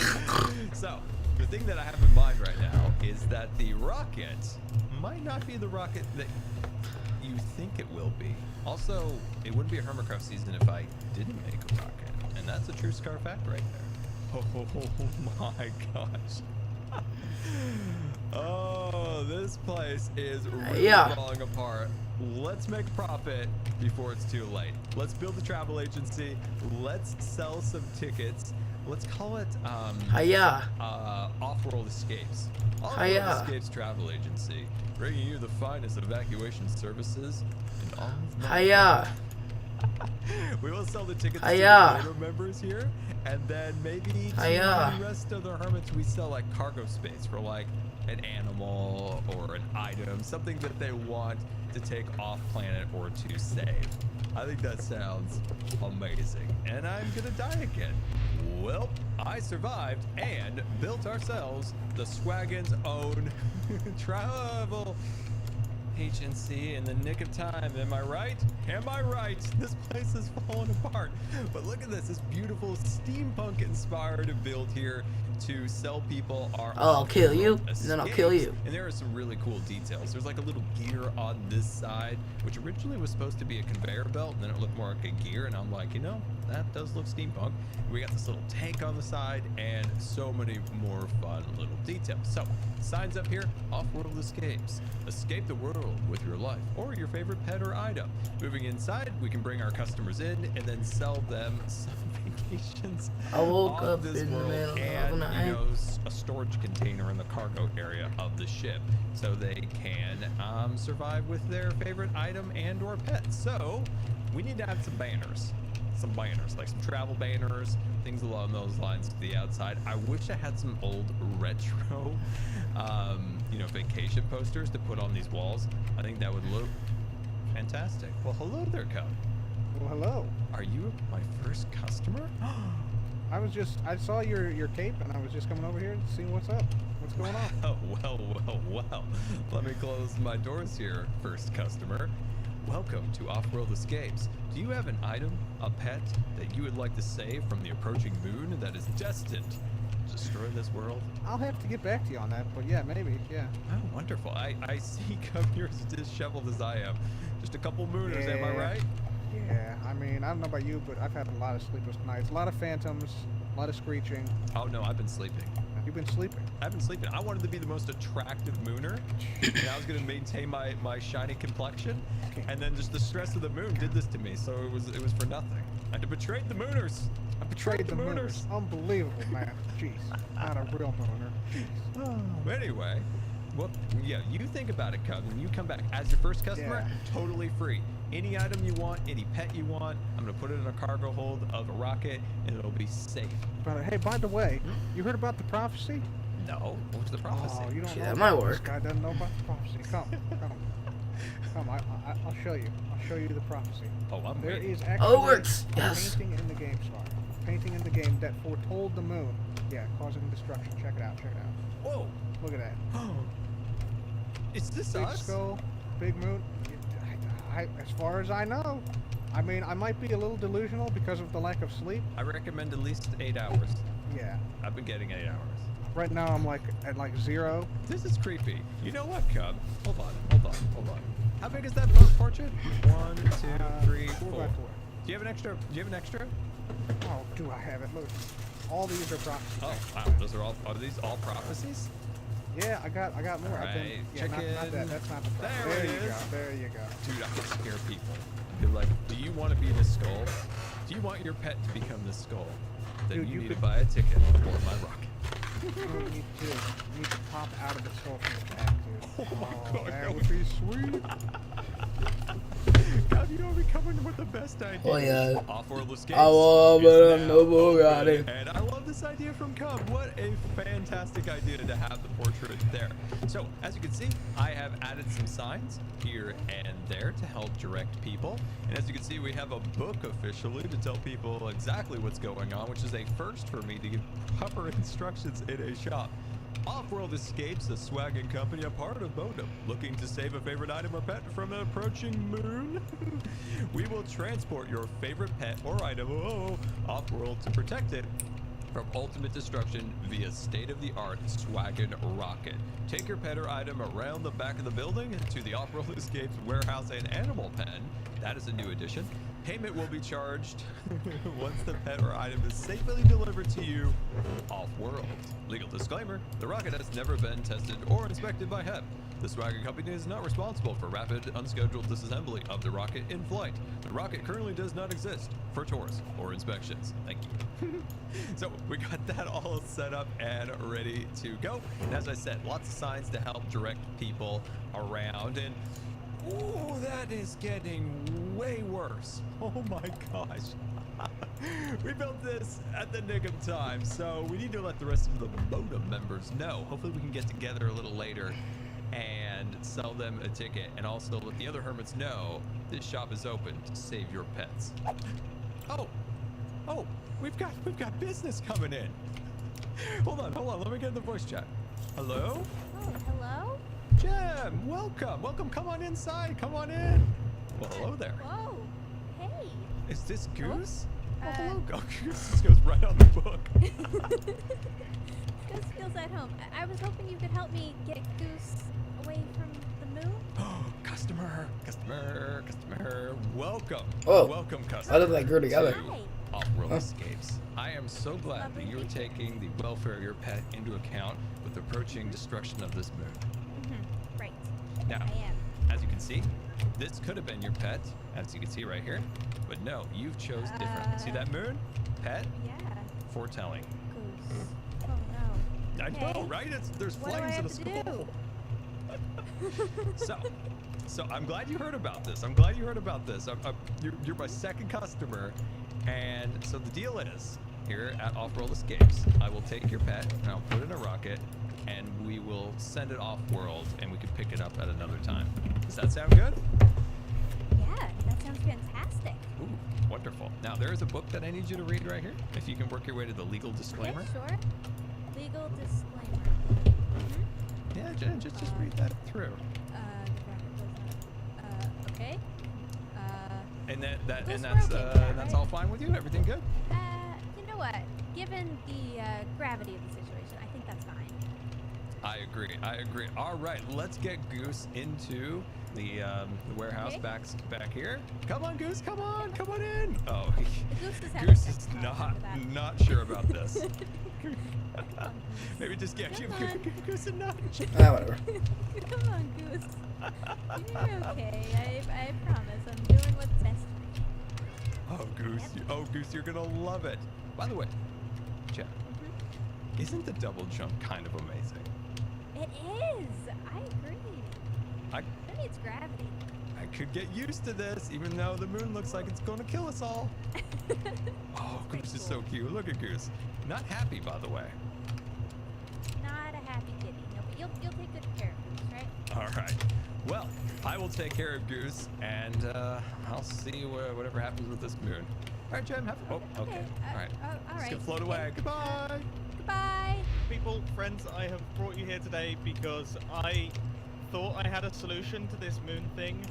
[SPEAKER 5] So, the thing that I have in mind right now is that the rocket might not be the rocket that you think it will be. Also, it wouldn't be a Hermitcraft season if I didn't make a rocket. And that's a true Scar fact right there. Oh my gosh. Oh, this place is really falling apart. Let's make a profit before it's too late. Let's build a travel agency. Let's sell some tickets. Let's call it Off-World Escapes. Off-World Escapes Travel Agency, bringing you the finest evacuation services in all of America. We will sell the tickets to the photo members here, and then maybe to the rest of the hermits we sell like cargo space for like an animal or an item, something that they want to take off planet or to save. I think that sounds amazing. And I'm gonna die again. Well, I survived and built ourselves the Swaggin's own travel agency in the nick of time. Am I right? Am I right? This place is falling apart. But look at this beautiful steampunk inspired build here to sell people our
[SPEAKER 1] I'll kill you, and then I'll kill you.
[SPEAKER 5] And there are some really cool details. There's like a little gear on this side, which originally was supposed to be a conveyor belt, and then it looked more like a gear, and I'm like, you know, that does look steampunk. We got this little tank on the side, and so many more fun little details. So, signs up here, Off-World Escapes. Escape the world with your life, or your favorite pet or item. Moving inside, we can bring our customers in, and then sell them some vacations.
[SPEAKER 1] I woke up in the middle of the night.
[SPEAKER 5] You know, a storage container in the cargo area of the ship, so they can survive with their favorite item and or pet. So we need to add some banners, like some travel banners, things along those lines to the outside. I wish I had some old retro, you know, vacation posters to put on these walls. I think that would look fantastic. Well, hello there, Cub.
[SPEAKER 9] Well, hello.
[SPEAKER 5] Are you my first customer?
[SPEAKER 9] I saw your cape, and I was just coming over here to see what's up. What's going on?
[SPEAKER 5] Oh, well. Let me close my doors here, first customer. Welcome to Off-World Escapes. Do you have an item, a pet, that you would like to save from the approaching moon that is destined destroy this world?
[SPEAKER 9] I'll have to get back to you on that, but yeah, maybe, yeah.
[SPEAKER 5] Oh, wonderful. I see you're as disheveled as I am. Just a couple mooners, am I right?
[SPEAKER 9] Yeah, I mean, I don't know about you, but I've had a lot of sleepless nights. A lot of phantoms, a lot of screeching.
[SPEAKER 5] Oh, no, I've been sleeping.
[SPEAKER 9] You've been sleeping?
[SPEAKER 5] I've been sleeping. I wanted to be the most attractive mooner, and I was going to maintain my shiny complexion, and then just the stress of the moon did this to me, so it was for nothing. I betrayed the mooners. I betrayed the mooners.
[SPEAKER 9] Unbelievable, man. Jeez, not a real mooner. Jeez.
[SPEAKER 5] Anyway, well, yeah, you think about it, Cub, and you come back as your first customer, totally free. Any item you want, any pet you want, I'm gonna put it in a cargo hold of a rocket, and it'll be safe.
[SPEAKER 9] But hey, by the way, you heard about the prophecy?
[SPEAKER 5] No. What's the prophecy?
[SPEAKER 9] Oh, you don't know.
[SPEAKER 1] That might work.
[SPEAKER 9] This guy doesn't know about the prophecy. Come. I'll show you. I'll show you the prophecy.
[SPEAKER 5] Oh, I'm
[SPEAKER 9] There
[SPEAKER 5] waiting.
[SPEAKER 9] is actually
[SPEAKER 1] it works.
[SPEAKER 9] a
[SPEAKER 1] Yes.
[SPEAKER 9] painting in the game, Star. Painting in the game that foretold the moon. Yeah, causing destruction. Check it out. Check it out.
[SPEAKER 5] Whoa.
[SPEAKER 9] Look at that.
[SPEAKER 5] Is this
[SPEAKER 9] big
[SPEAKER 5] us?
[SPEAKER 9] skull, big moon. As far as I know. I mean, I might be a little delusional because of the lack of sleep.
[SPEAKER 5] I recommend at least 8 hours.
[SPEAKER 9] Yeah.
[SPEAKER 5] I've been getting 8 hours.
[SPEAKER 9] Right now I'm like at like 0.
[SPEAKER 5] This is creepy. You know what, Cub? Hold on. How big is that portrait? 1, 2, 3, 4.
[SPEAKER 9] 4 by 4.
[SPEAKER 5] Do you have an extra?
[SPEAKER 9] Oh, do I have it? Look. All these are prophecies.
[SPEAKER 5] Oh, wow. Are these all prophecies?
[SPEAKER 9] Yeah, I got more.
[SPEAKER 5] All right,
[SPEAKER 9] Yeah, not that. That's not the prophecy.
[SPEAKER 5] There it
[SPEAKER 9] you
[SPEAKER 5] is.
[SPEAKER 9] go. There you go.
[SPEAKER 5] Dude, I can scare people. They're like, do you want to be the skull? Do you want your pet to become the skull? Then
[SPEAKER 9] Dude,
[SPEAKER 5] you
[SPEAKER 9] you
[SPEAKER 5] need
[SPEAKER 9] could-
[SPEAKER 5] to buy a ticket for my rocket.
[SPEAKER 9] You need to pop out of the soul from the back, dude.
[SPEAKER 5] God,
[SPEAKER 9] that would be sweet.
[SPEAKER 5] God, you know we coming with the best idea.
[SPEAKER 1] Oh, yeah.
[SPEAKER 5] Off-world escapes.
[SPEAKER 1] I want
[SPEAKER 5] is
[SPEAKER 1] a
[SPEAKER 5] now
[SPEAKER 1] noble
[SPEAKER 5] open.
[SPEAKER 1] Bugatti.
[SPEAKER 5] And I love this idea from Cub. What a fantastic idea to have the portrait there. So, as you can see, I have added some signs here and there to help direct people. And as you can see, we have a book officially to tell people exactly what's going on, which is a first for me to give proper instructions in a shop. Off-World Escapes, a swagging company, a part of Bodom. Looking to save a favorite item or pet from an approaching moon? We will transport your favorite pet or item off-world to protect it from ultimate destruction via state-of-the-art swaggin' rocket. Take your pet or item around the back of the building to the Off-World Escapes warehouse and animal pen. That is a new addition. Payment will be charged once the pet or item is safely delivered to you off-world. Legal disclaimer, the rocket has never been tested or inspected by HEP. The Swagger Company is not responsible for rapid, unscheduled disassembly of the rocket in flight. The rocket currently does not exist for tours or inspections. Thank you. So we got that all set up and ready to go. And as I said, lots of signs to help direct people around. And ooh, that is getting way worse. Oh my gosh. We built this at the nick of time, so we need to let the rest of the Bodom members know. Hopefully we can get together a little later and sell them a ticket, and also let the other hermits know this shop is open to save your pets. Oh, we've got business coming in. Hold on, let me get in the voice chat. Hello?
[SPEAKER 11] Oh, hello?
[SPEAKER 5] Jem, welcome, come on inside, come on in. Well, hello there.
[SPEAKER 11] Whoa. Hey.
[SPEAKER 5] Is this Goose?
[SPEAKER 11] Oh,
[SPEAKER 5] hello. Oh, Goose goes right on the book.
[SPEAKER 11] Goose feels at home. I was hoping you could help me get Goose away from the moon.
[SPEAKER 5] Customer. Welcome.
[SPEAKER 1] Oh,
[SPEAKER 5] welcome, customer.
[SPEAKER 1] how did they grow together?
[SPEAKER 5] to Off-World Escapes. I am so glad that you're taking the welfare of your pet into account with the approaching destruction of this moon.
[SPEAKER 11] Right.
[SPEAKER 5] Now,
[SPEAKER 11] I am.
[SPEAKER 5] as you can see, this could have been your pet, as you can see right here, but no, you've chose different. See that moon? Pet?
[SPEAKER 11] Yeah.
[SPEAKER 5] Foretelling.
[SPEAKER 11] Goose. Oh no.
[SPEAKER 5] I
[SPEAKER 11] Okay.
[SPEAKER 5] know, right? There's
[SPEAKER 11] What do I
[SPEAKER 5] flames in
[SPEAKER 11] have
[SPEAKER 5] a
[SPEAKER 11] to
[SPEAKER 5] skull. So I'm glad you heard about this. You're my second customer, and so the deal is here at Off-World Escapes, I will take your pet and I'll put it in a rocket, and we will send it off-world, and we can pick it up at another time. Does that sound good?
[SPEAKER 11] Yeah, that sounds fantastic.
[SPEAKER 5] Ooh, wonderful. Now there is a book that I need you to read right here. If you can work your way to the legal disclaimer.
[SPEAKER 11] Okay, sure. Legal disclaimer.
[SPEAKER 5] Yeah, just read that through.
[SPEAKER 11] Okay.
[SPEAKER 5] And
[SPEAKER 11] Those were
[SPEAKER 5] that's
[SPEAKER 11] okay with that,
[SPEAKER 5] that's
[SPEAKER 11] right?
[SPEAKER 5] all fine with you? Everything good?
[SPEAKER 11] You know what? given the gravity of the situation, I think that's fine.
[SPEAKER 5] I agree. All right, let's get Goose into the warehouse back here. Come on, Goose. Come on in. Oh, Goose is not sure about this. Maybe just give Goose a nudge.
[SPEAKER 1] Whatever.
[SPEAKER 11] Come on, Goose. You're okay. I promise. I'm doing what's best for you.
[SPEAKER 5] Oh, Goose, you're gonna love it. By the way, Jeff, isn't the double jump kind of amazing?
[SPEAKER 11] It is. I agree. It needs gravity.
[SPEAKER 5] I could get used to this, even though the moon looks like it's going to kill us all. Oh, Goose is so cute. Look at Goose. Not happy, by the way.
[SPEAKER 11] Not a happy kitty. No, but you'll take good care of Goose, right?
[SPEAKER 5] All right. Well, I will take care of Goose, and I'll see whatever happens with this moon. All right, Jem. Okay. All right.
[SPEAKER 11] All
[SPEAKER 5] Let's
[SPEAKER 11] right.
[SPEAKER 5] get float away. Goodbye.
[SPEAKER 11] Goodbye.
[SPEAKER 6] People, friends, I have brought you here today because I thought I had a solution to this moon thing,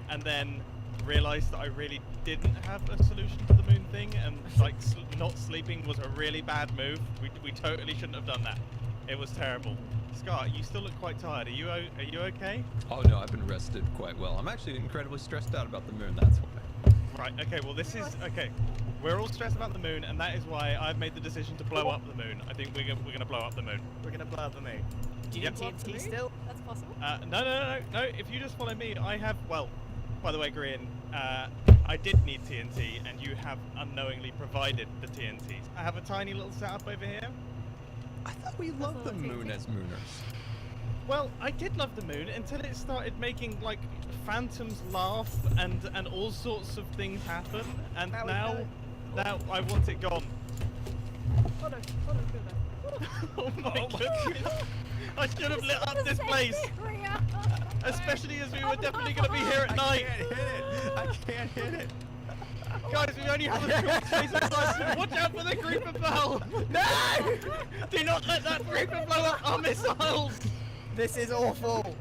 [SPEAKER 6] and then realized that I really didn't have a solution to the moon thing, and like not sleeping was a really bad move. We totally shouldn't have done that. It was terrible. Scott, you still look quite tired. Are you okay?
[SPEAKER 5] Oh no, I've been rested quite well. I'm actually incredibly stressed out about the moon. That's why.
[SPEAKER 6] Right. Okay. Well, this is okay. We're all stressed about the moon, and that is why I've made the decision to blow up the moon. I think we're gonna blow up the moon.
[SPEAKER 14] We're gonna blow up the moon. Do you
[SPEAKER 6] Yep.
[SPEAKER 14] need TNT still?
[SPEAKER 11] That's possible.
[SPEAKER 6] No. If you just follow me, I have. Well, by the way, Green, I did need TNT, and you have unknowingly provided the TNT. I have a tiny little setup over here.
[SPEAKER 5] I thought we loved the moon as mooners.
[SPEAKER 6] Well, I did love the moon until it started making like phantoms laugh and all sorts of things happen, and now I want it gone. Oh my goodness! I should have lit up this place, especially as we were definitely going to be here at night.
[SPEAKER 5] I can't hit it.
[SPEAKER 6] Guys, we only have a short space of time. Watch out for the creeper bell! No! Do not let that creeper blow up our missiles!
[SPEAKER 14] This is awful.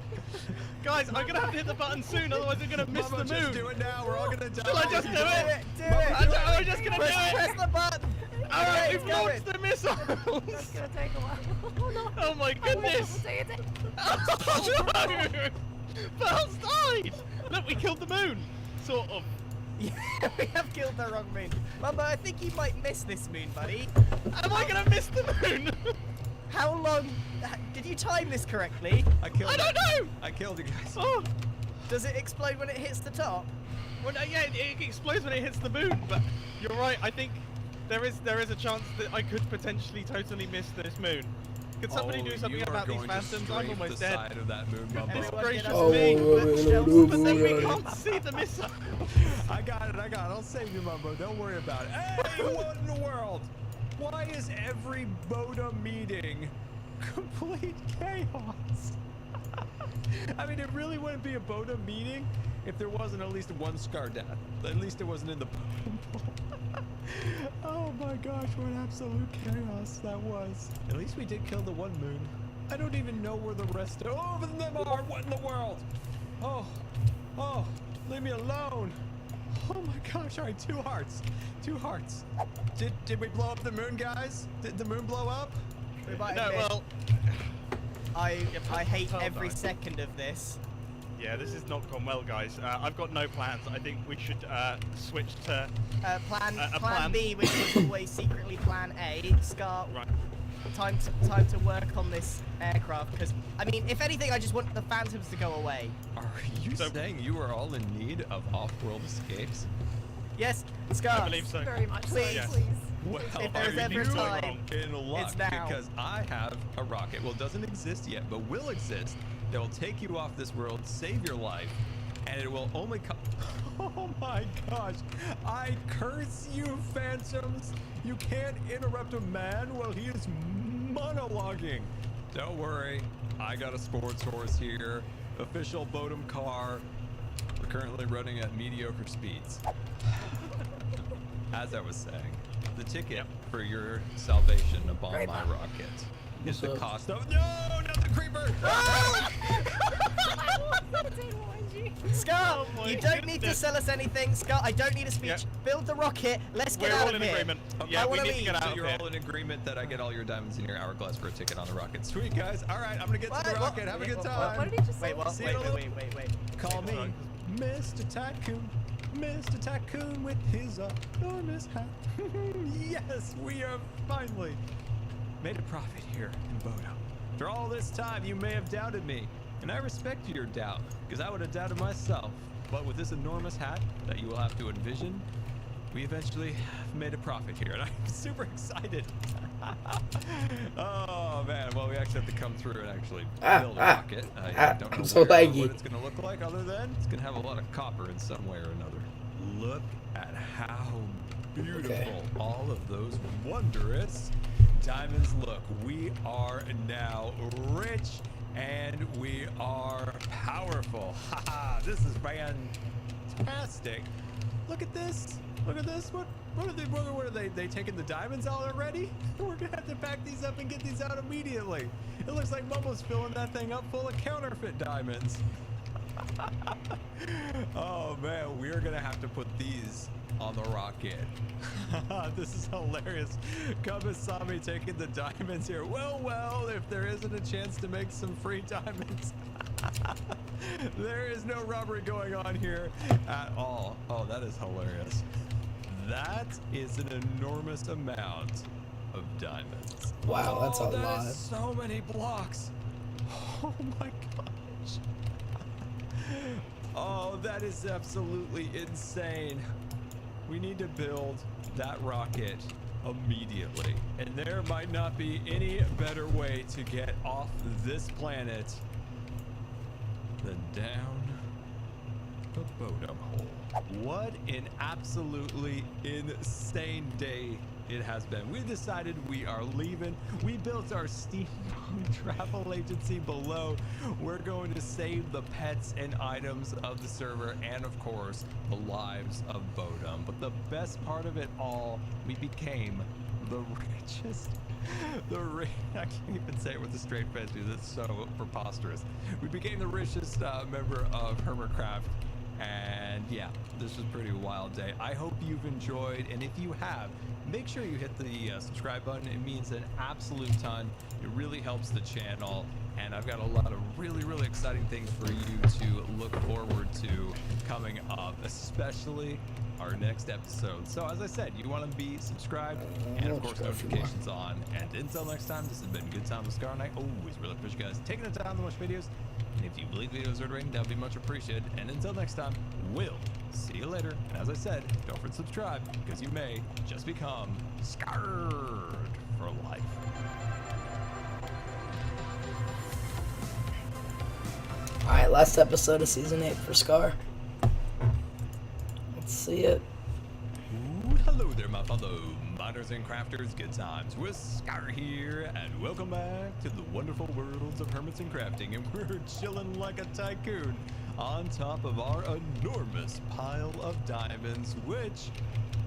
[SPEAKER 6] Guys, I'm gonna have to hit the button soon, otherwise we're gonna miss the moon.
[SPEAKER 5] Just do it now. We're all gonna die.
[SPEAKER 6] Shall I just do it?
[SPEAKER 14] Do it.
[SPEAKER 6] I'm just gonna do it.
[SPEAKER 14] Press the button.
[SPEAKER 6] Alright, we've launched the missiles.
[SPEAKER 11] That's gonna take a while. Oh no.
[SPEAKER 6] Oh my goodness. Oh no! Bells died. Look, we killed the moon. Sort of.
[SPEAKER 14] Yeah, we have killed the wrong moon. Mamba, I think you might miss this moon, buddy.
[SPEAKER 6] Am I gonna miss the moon?
[SPEAKER 14] How long? Did you time this correctly?
[SPEAKER 6] I don't know.
[SPEAKER 5] I killed you guys.
[SPEAKER 6] Oh.
[SPEAKER 14] Does it explode when it hits the top?
[SPEAKER 6] Well, no, yeah, it explodes when it hits the moon. But you're right. I think there is a chance that I could potentially totally miss this moon. Could somebody do something about these phantoms? I'm almost dead.
[SPEAKER 5] Side of that moon, Mumbo.
[SPEAKER 6] It's gracious me. But then we can't see the missile.
[SPEAKER 5] I got it. I'll save you, Mumbo. Don't worry about it. Hey, what in the world? Why is every Boda meeting complete chaos? I mean, it really wouldn't be a Boda meeting if there wasn't at least one scar death. At least it wasn't in the Oh my gosh, what absolute chaos that was. At least we did kill the one moon. I don't even know where the rest of them are. What in the world? Oh, leave me alone. Oh my gosh, all right, 2 hearts. 2 hearts. Did we blow up the moon, guys? Did the moon blow up?
[SPEAKER 14] We might
[SPEAKER 6] No,
[SPEAKER 14] admit,
[SPEAKER 6] well,
[SPEAKER 14] I hate every second of this.
[SPEAKER 6] yeah, this has not gone well, guys. I've got no plans. I think we should switch to
[SPEAKER 14] Plan B, which was always secretly Plan A. Scar,
[SPEAKER 6] right.
[SPEAKER 14] Time to work on this aircraft, because I mean, if anything, I just want the phantoms to go away.
[SPEAKER 5] Are you saying you are all in need of off-world escapes?
[SPEAKER 14] Yes, Scar.
[SPEAKER 6] I believe so.
[SPEAKER 11] Very much so.
[SPEAKER 14] Please.
[SPEAKER 6] Yes.
[SPEAKER 5] Well,
[SPEAKER 14] If there's ever
[SPEAKER 5] you
[SPEAKER 14] time,
[SPEAKER 5] are in luck,
[SPEAKER 14] it's now.
[SPEAKER 5] because I have a rocket. Well, it doesn't exist yet, but will exist. That will take you off this world, save your life, and it will only come. Oh my gosh! I curse you, phantoms! You can't interrupt a man while he is monologuing. Don't worry, I got a sports horse here, official Bodum car. We're currently running at mediocre speeds. As I was saying, the ticket for your salvation upon my rocket is the cost of— No, not the creeper!
[SPEAKER 14] Scar!
[SPEAKER 6] Oh my You don't need to sell us anything, Scott. I don't need a speech. Build the rocket. Let's get out of here.
[SPEAKER 5] Okay,
[SPEAKER 6] I want to leave.
[SPEAKER 5] So you're all in agreement that I get all your diamonds in your hourglass for a ticket on the rocket. Sweet, guys. All right, I'm gonna get to the rocket. Have a good time.
[SPEAKER 11] What did he just say?
[SPEAKER 6] Wait.
[SPEAKER 5] Call me Mr. Tycoon. Mr. Tycoon with his enormous hat. Yes, we are finally made a profit here in Bodo. After all this time, you may have doubted me, and I respect your doubt, because I would have doubted myself. But with this enormous hat that you will have to envision, we eventually have made a profit here, and I'm super excited. Oh man, well we actually have to come through and actually build a rocket. I don't know what it's going to look like, other than it's going to have a lot of copper in some way or another. Look at how beautiful all of those wondrous diamonds look. We are now rich and we are powerful. Haha, this is fantastic. Look at this. Look at this. What are they taking the diamonds out already? We're gonna have to pack these up and get these out immediately. It looks like Momo's filling that thing up full of counterfeit diamonds. Oh man, we're gonna have to put these on the rocket. This is hilarious. Kamisami taking the diamonds here. Well, if there isn't a chance to make some free diamonds. There is no robbery going on here at all. Oh, that is hilarious. That is an enormous amount of diamonds.
[SPEAKER 1] Wow, that's a lot.
[SPEAKER 5] That is so many blocks. Oh my gosh. Oh, that is absolutely insane. We need to build that rocket immediately. And there might not be any better way to get off this planet than down the Bodum hole. What an absolutely insane day it has been. We decided we are leaving. We built our steampunk travel agency below. We're going to save the pets and items of the server and of course the lives of Bodum. But the best part of it all, we became the richest. I can't even say it with a straight face because it's so preposterous. We became the richest member of Hermitcraft. And yeah, this was a pretty wild day. I hope you've enjoyed, and if you have, make sure you hit the subscribe button. It means an absolute ton. It really helps the channel, and I've got a lot of really exciting things for you to look forward to coming up, especially our next episode. So as I said, you want to be subscribed and of course notifications on. And until next time, this has been Good Time with Scar, and I always really appreciate you guys taking the time to watch videos. And if you believe videos are rating, that would be much appreciated. And until next time, we'll see you later. And as I said, don't forget to subscribe, because you may just become scarred for life.
[SPEAKER 1] Alright, last episode of Season 8 for Scar. Let's see it.
[SPEAKER 5] Ooh, hello there, my fellow miners and crafters. Good times with Scar here, and welcome back to the wonderful worlds of hermits and crafting. And we're chilling like a tycoon on top of our enormous pile of diamonds, which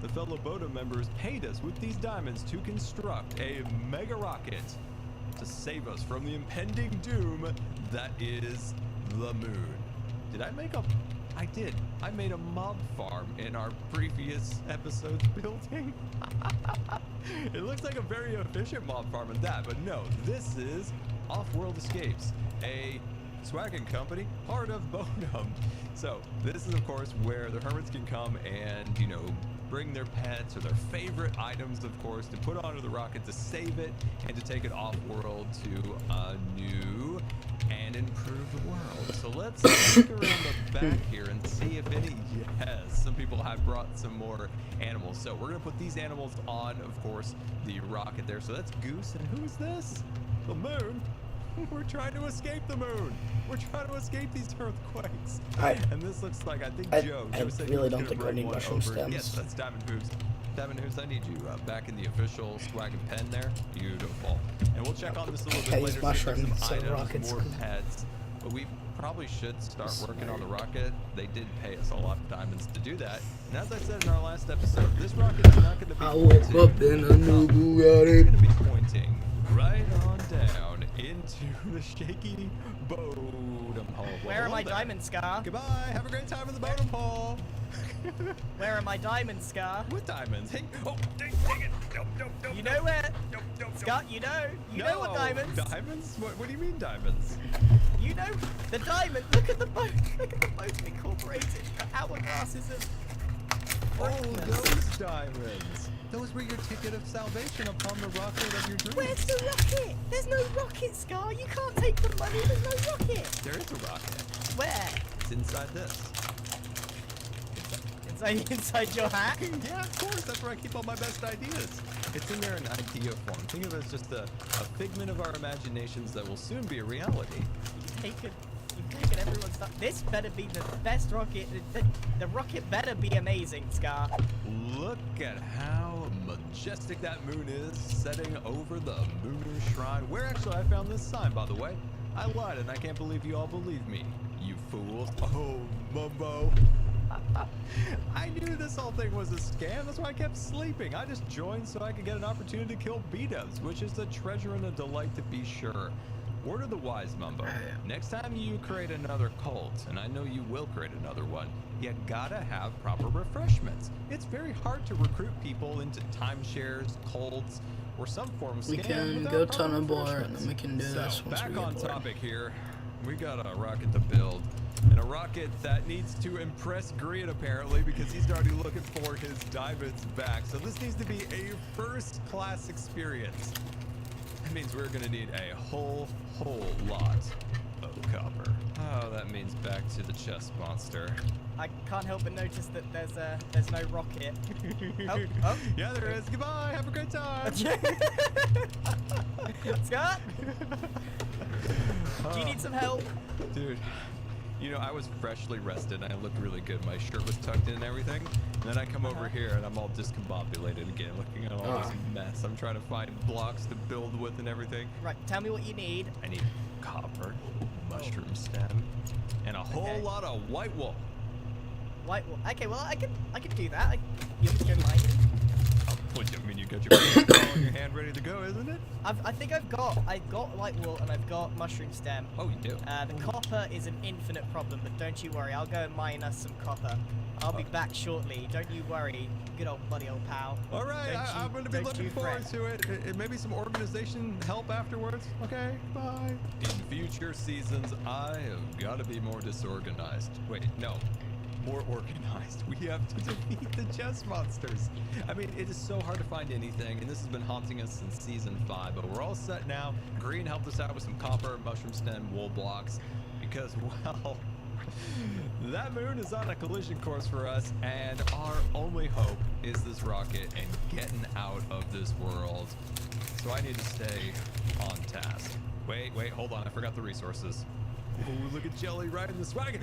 [SPEAKER 5] the fellow Bodum members paid us with these diamonds to construct a mega rocket to save us from the impending doom that is the moon. Did I make a... I did. I made a mob farm in our previous episode's building. It looks like a very efficient mob farm at that, but no, this is Off-World Escapes, a swagging company, part of Bodum. So this is of course where the hermits can come and, you know, bring their pets or their favorite items, of course, to put onto the rocket to save it and to take it off-world to a new and improve the world. So let's look around the back here and see if any, yes, some people have brought some more animals. So we're gonna put these animals on, of course, the rocket there. So that's Goose, and who's this? The moon. We're trying to escape the moon. We're trying to escape these earthquakes. And this looks like, I think Joe said
[SPEAKER 1] really don't think I need mushroom stems.
[SPEAKER 5] Yes, that's Diamond Hooves. Diamond Hooves, I need you back in the official swag and pen there. Beautiful. And we'll check on this a little bit later.
[SPEAKER 1] Mushrooms,
[SPEAKER 5] some items,
[SPEAKER 1] rockets.
[SPEAKER 5] more pets. But we probably should start working on the rocket. They did pay us a lot of diamonds to do that. And as I said in our last episode, this rocket is not going to be
[SPEAKER 1] I woke up in a new Bugatti.
[SPEAKER 5] It's going to be pointing right on down into the shaky bottom hole.
[SPEAKER 6] Where are my
[SPEAKER 5] there.
[SPEAKER 6] diamonds, Scar?
[SPEAKER 5] Goodbye. Have a great time in the bottom hole.
[SPEAKER 6] Where are my diamonds, Scar?
[SPEAKER 5] What diamonds? Hey, oh, dang it. Nope.
[SPEAKER 6] You know where? Scar, you know what diamonds?
[SPEAKER 5] Diamonds? What do you mean diamonds?
[SPEAKER 6] You know the diamond. Look at the boat. Look at the boat incorporated. The hourglasses of.
[SPEAKER 5] Oh, those diamonds. Those were your ticket of salvation upon the rocket of your dreams.
[SPEAKER 6] Where's the rocket? There's no rocket, Scar. You can't take the money. There's no rocket.
[SPEAKER 5] There is a rocket.
[SPEAKER 6] Where?
[SPEAKER 5] It's inside this.
[SPEAKER 6] Inside your hat?
[SPEAKER 5] Yeah, of course. That's where I keep all my best ideas. It's in there in idea form. Think of it as just a figment of our imaginations that will soon be a reality.
[SPEAKER 6] You've taken everyone's stuff. This better be the best rocket. The rocket better be amazing, Scar.
[SPEAKER 5] Look at how majestic that moon is setting over the Moon Shrine. Where actually I found this sign, by the way. I lied and I can't believe you all believe me, you fools. Oh, Mumbo. I knew this whole thing was a scam. That's why I kept sleeping. I just joined so I could get an opportunity to kill B-dubs, which is a treasure and a delight to be sure. Word of the wise, Mumbo. Next time you create another cult, and I know you will create another one, you gotta have proper refreshments. It's very hard to recruit people into timeshares, cults, or some form of scam.
[SPEAKER 1] We can go tunnel bore, and then we can do this once we
[SPEAKER 5] back
[SPEAKER 1] get
[SPEAKER 5] on
[SPEAKER 1] bored.
[SPEAKER 5] topic here. We got a rocket to build. And a rocket that needs to impress Green, apparently, because he's already looking for his diamonds back. So this needs to be a first-class experience. That means we're going to need a whole lot of copper. Oh, that means back to the chest monster.
[SPEAKER 6] I can't help but notice that there's no rocket. Oh.
[SPEAKER 5] Yeah, there is. Goodbye. Have a great time.
[SPEAKER 6] Scott? Do you need some help?
[SPEAKER 5] Dude. You know, I was freshly rested and I looked really good. My shirt was tucked in and everything. And then I come over here and I'm all discombobulated again, looking at all this mess. I'm trying to find blocks to build with and everything.
[SPEAKER 6] Right, tell me what you need.
[SPEAKER 5] I need copper, mushroom stem, and a whole lot of white wool.
[SPEAKER 6] White wool. Okay, well I can do that. You can go mining.
[SPEAKER 5] What do you mean you got your ball in your hand ready to go, isn't it?
[SPEAKER 6] I think I've got white wool and I've got mushroom stem.
[SPEAKER 5] Oh, you do?
[SPEAKER 6] The copper is an infinite problem, but don't you worry. I'll go and mine us some copper. I'll be back shortly. Don't you worry, good old buddy, old pal.
[SPEAKER 5] All right, I'm going to be looking forward to it. Maybe some organization help afterwards. Okay, bye. In future seasons, I have got to be more disorganized. Wait, no. More organized. We have to defeat the chest monsters. I mean, it is so hard to find anything, and this has been haunting us since season 5, but we're all set now. Green helped us out with some copper, mushroom stem, wool blocks, because, well, that moon is on a collision course for us, and our only hope is this rocket and getting out of this world. So I need to stay on task. Wait, hold on. I forgot the resources. Oh, look at Jelly riding the swag.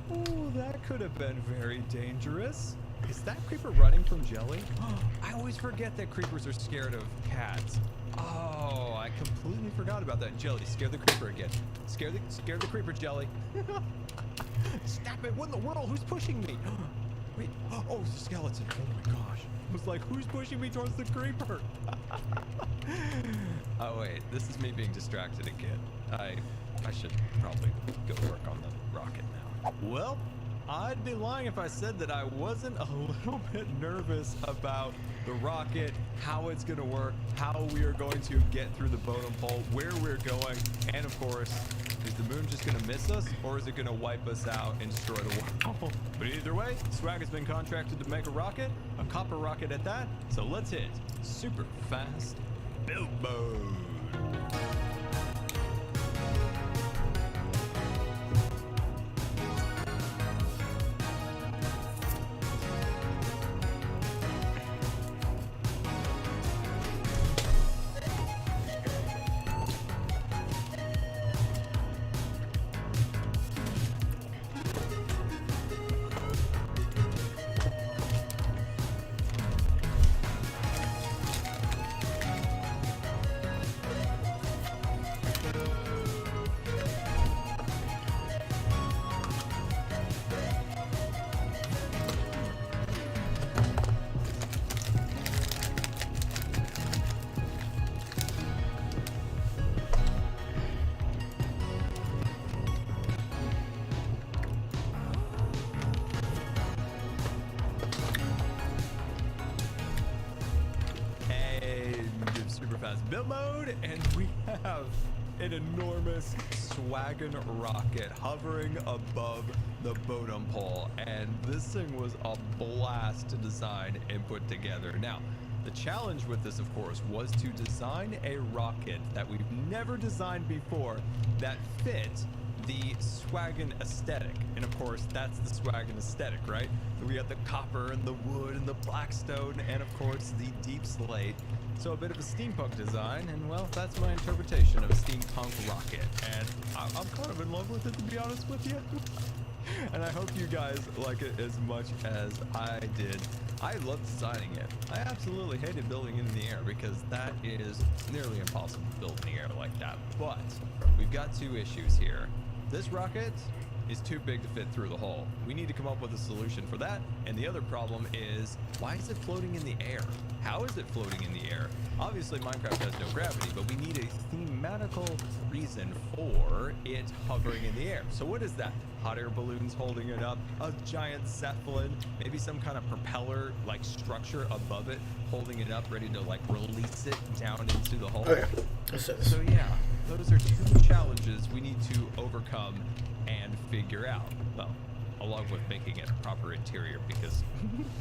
[SPEAKER 5] Oh, that could have been very dangerous. Is that creeper running from Jelly? I always forget that creepers are scared of cats. Oh, I completely forgot about that. Jelly, scare the creeper again. Scare the creeper, Jelly. Stop it! What in the world? Who's pushing me? Wait. Oh, it's a skeleton. Oh my gosh. I was like, who's pushing me towards the creeper? Oh wait, this is me being distracted again. I should probably go work on the rocket now. Well, I'd be lying if I said that I wasn't a little bit nervous about the rocket, how it's going to work, how we are going to get through the bottom hole, where we're going, and of course, is the moon just going to miss us, or is it going to wipe us out and destroy the world? But either way, Swag has been contracted to make a rocket, a copper rocket at that, so let's hit super fast build mode. mode, and we have an enormous swaggin' rocket hovering above the bottom pole, and this thing was a blast to design and put together. Now, the challenge with this, of course, was to design a rocket that we've never designed before that fit the swaggin' aesthetic. And of course, that's the swaggin' aesthetic, right? We got the copper and the wood and the blackstone and of course the deep slate. So a bit of a steampunk design, and well, that's my interpretation of a steampunk rocket. And I'm kind of in love with it, to be honest with you. And I hope you guys like it as much as I did. I loved designing it. I absolutely hated building it in the air because that is nearly impossible to build in the air like that. But we've got two issues here. This rocket is too big to fit through the hole. We need to come up with a solution for that. And the other problem is, why is it floating in the air? How is it floating in the air? Obviously, Minecraft has no gravity, but we need a thematical reason for it hovering in the air. So what is that? Hot air balloons holding it up, a giant zeppelin, maybe some kind of propeller like structure above it, holding it up, ready to like release it down into the hole.
[SPEAKER 1] Okay.
[SPEAKER 5] So yeah, those are two challenges we need to overcome and figure out. Well, along with making it a proper interior, because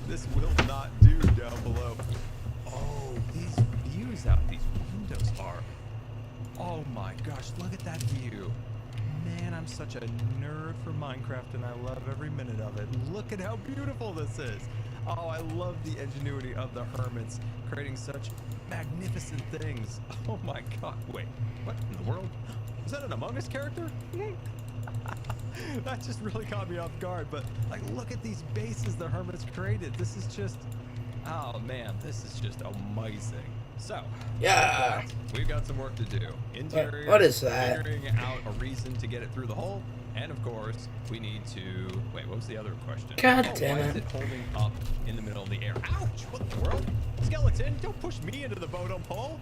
[SPEAKER 5] this will not do down below. Oh, these views out these windows are, oh my gosh, look at that view. Man, I'm such a nerd for Minecraft and I love every minute of it. Look at how beautiful this is. Oh, I love the ingenuity of the hermits creating such magnificent things. Oh my god, wait, what in the world? Is that an Among Us character? That just really caught me off guard, but like, look at these bases the hermits created. This is just, oh man, this is just amazing. So,
[SPEAKER 1] yeah,
[SPEAKER 5] we've got some work to do. Interior,
[SPEAKER 1] what is that?
[SPEAKER 5] Figuring out a reason to get it through the hole, and of course, we need to, wait, what was the other question?
[SPEAKER 1] God damn
[SPEAKER 5] why
[SPEAKER 1] it.
[SPEAKER 5] is it holding up in the middle of the air? Ouch, what in the world? Skeleton, don't push me into the bottom hole.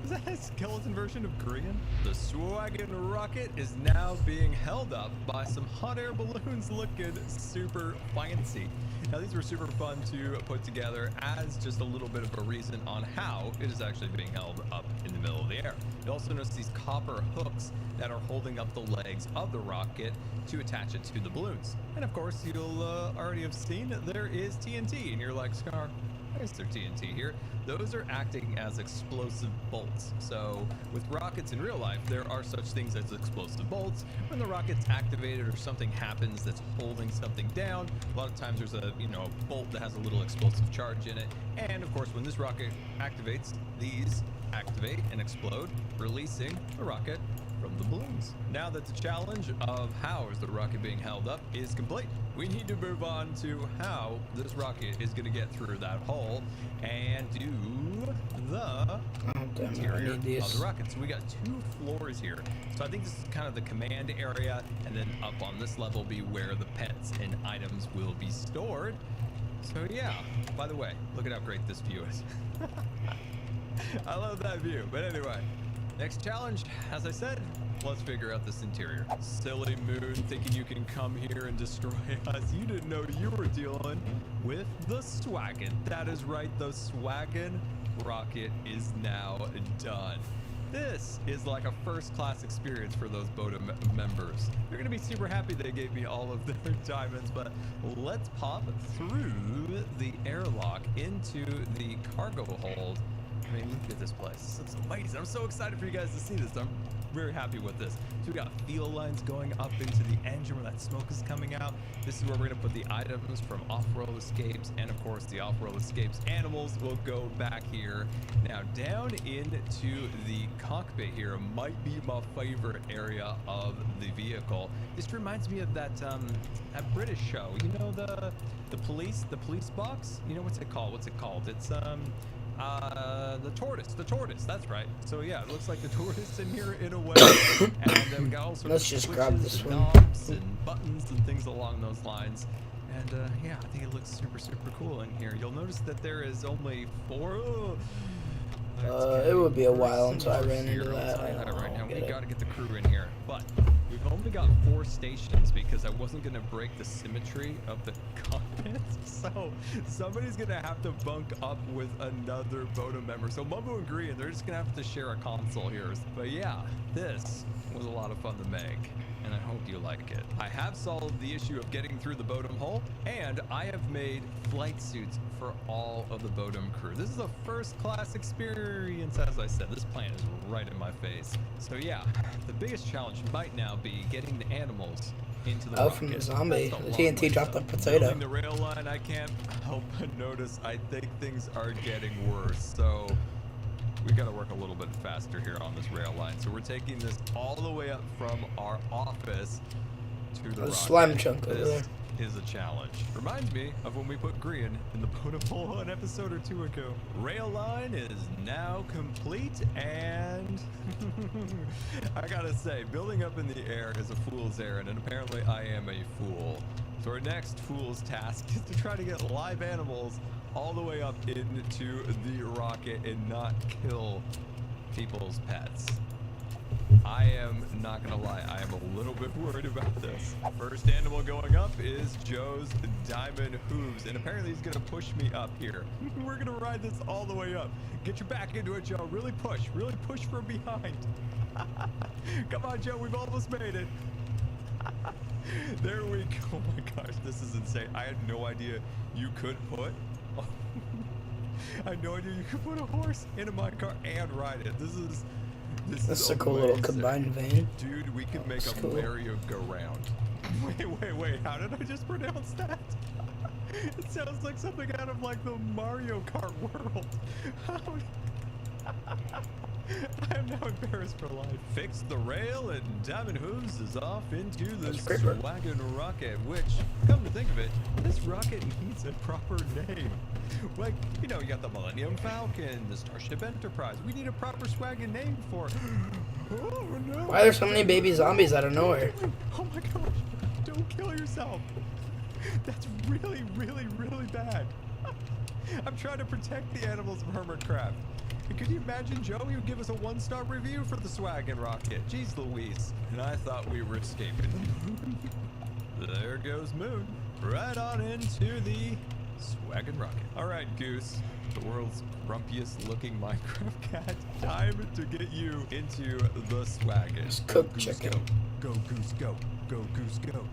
[SPEAKER 5] Is that a skeleton version of Korean? The swaggin' rocket is now being held up by some hot air balloons looking super fancy. Now these were super fun to put together as just a little bit of a reason on how it is actually being held up in the middle of the air. You also notice these copper hooks that are holding up the legs of the rocket to attach it to the balloons. And of course, you'll already have seen there is TNT, and you're like, Scar, why is there TNT here? Those are acting as explosive bolts. So with rockets in real life, there are such things as explosive bolts. When the rocket's activated or something happens that's holding something down, a lot of times there's a bolt that has a little explosive charge in it. And of course, when this rocket activates, these activate and explode, releasing the rocket from the balloons. Now that the challenge of how is the rocket being held up is complete, we need to move on to how this rocket is going to get through that hole and do the interior of the rocket. So we got 2 floors here. So I think this is kind of the command area, and then up on this level will be where the pets and items will be stored. So yeah, by the way, look at how great this view is. I love that view. But anyway, next challenge, as I said, let's figure out this interior. Silly Moon, thinking you can come here and destroy us. You didn't know you were dealing with the swaggin'. That is right, the swaggin' rocket is now done. This is like a first-class experience for those BOTA members. They're gonna be super happy they gave me all of their diamonds, but let's pop through the airlock into the cargo hold. I mean, look at this place. This looks amazing. I'm so excited for you guys to see this. I'm very happy with this. So we got fuel lines going up into the engine where that smoke is coming out. This is where we're going to put the items from off-road escapes. And of course, the off-road escapes animals will go back here. Now, down into the cockpit here might be my favorite area of the vehicle. This reminds me of that British show. You know, the police box? You know, what's it called? It's the tortoise, that's right. So yeah, it looks like the tortoise in here in a way. And then we got all sorts
[SPEAKER 1] Let's
[SPEAKER 5] of
[SPEAKER 1] just grab this
[SPEAKER 5] switches,
[SPEAKER 1] one.
[SPEAKER 5] knobs and buttons and things along those lines. And yeah, I think it looks super, super cool in here. You'll notice that there is only 4.
[SPEAKER 1] It would be a while until I ran into
[SPEAKER 5] I'll
[SPEAKER 1] that.
[SPEAKER 5] tell you that right now. We gotta get the crew in here. But we've only got 4 stations because I wasn't gonna break the symmetry of the cockpit. So somebody's gonna have to bunk up with another Bodum member. So Mumbo and Green, they're just gonna have to share a console here. But yeah, this was a lot of fun to make, and I hope you like it. I have solved the issue of getting through the Bodum hole, and I have made flight suits for all of the Bodum crew. This is a first-class experience, as I said. This plan is right in my face. So yeah, the biggest challenge might now be getting the animals into the rocket.
[SPEAKER 1] From the zombie. The TNT dropped the potato.
[SPEAKER 5] Building the rail line, I can't help but notice I think things are getting worse. So we gotta work a little bit faster here on this rail line. So we're taking this all the way up from our office to the rocket.
[SPEAKER 1] Slime chunk over there.
[SPEAKER 5] Is a challenge. Reminds me of when we put Grian in the Bodum hole an episode or 2 ago. Rail line is now complete, and I gotta say, building up in the air is a fool's errand, and apparently I am a fool. So our next fool's task is to try to get live animals all the way up into the rocket and not kill people's pets. I am not gonna lie, I am a little bit worried about this. First animal going up is Joe's diamond hooves, and apparently he's gonna push me up here. We're gonna ride this all the way up. Get your back into it, Joe. Really push from behind. Come on, Joe, we've almost made it. There we go. Oh my gosh, this is insane. I had no idea you could put I had no idea you could put a horse in a minecart and ride it. This is
[SPEAKER 1] a cool little combined van.
[SPEAKER 5] Dude, we can make a merry-go-round. Wait, how did I just pronounce that? It sounds like something out of like the Mario Kart world. I am now embarrassed for life. Fix the rail, and Diamond Hooves is off into the Swaggin' Rocket, which, come to think of it, this rocket needs a proper name. Like, you know, you got the Millennium Falcon, the Starship Enterprise. We need a proper Swaggin' name for it. Oh no!
[SPEAKER 1] Why are there so many baby zombies out of nowhere?
[SPEAKER 5] Oh my gosh! Don't kill yourself! That's really, really, really bad. I'm trying to protect the animals of Hermitcraft. Could you imagine, Joe? He would give us a 1-star review for the Swaggin' Rocket. Jeez Louise. And I thought we were escaping. There goes Moon. Right on into the Swaggin' Rocket. Alright, Goose. The world's grumpiest looking Minecraft cat. Time to get you into the Swaggin'.
[SPEAKER 1] Just cook chicken.
[SPEAKER 5] Go, Goose, go. Go, Goose, go.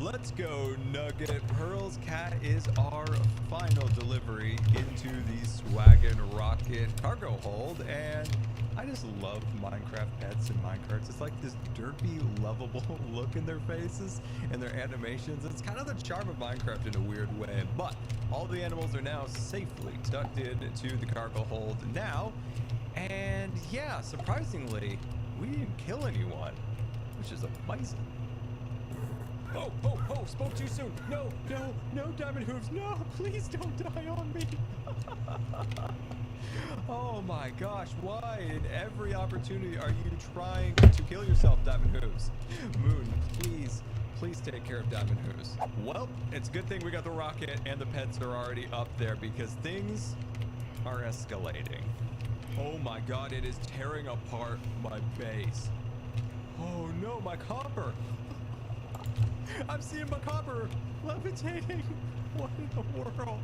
[SPEAKER 5] Let's go, Nugget. Pearl's cat is our final delivery into the Swaggin' Rocket cargo hold, and I just love Minecraft pets and minecarts. It's like this derpy, lovable look in their faces and their animations. It's kind of the charm of Minecraft in a weird way, but all the animals are now safely tucked into the cargo hold now, and yeah, surprisingly, we didn't kill anyone, which is amazing. Oh, spoke too soon. No, Diamond Hooves, no, please don't die on me. Oh my gosh, why in every opportunity are you trying to kill yourself, Diamond Hooves? Moon, please take care of Diamond Hooves. Well, it's a good thing we got the rocket and the pets are already up there because things are escalating. Oh my god, it is tearing apart my base. Oh no, my copper. I'm seeing my copper levitating. What in the world?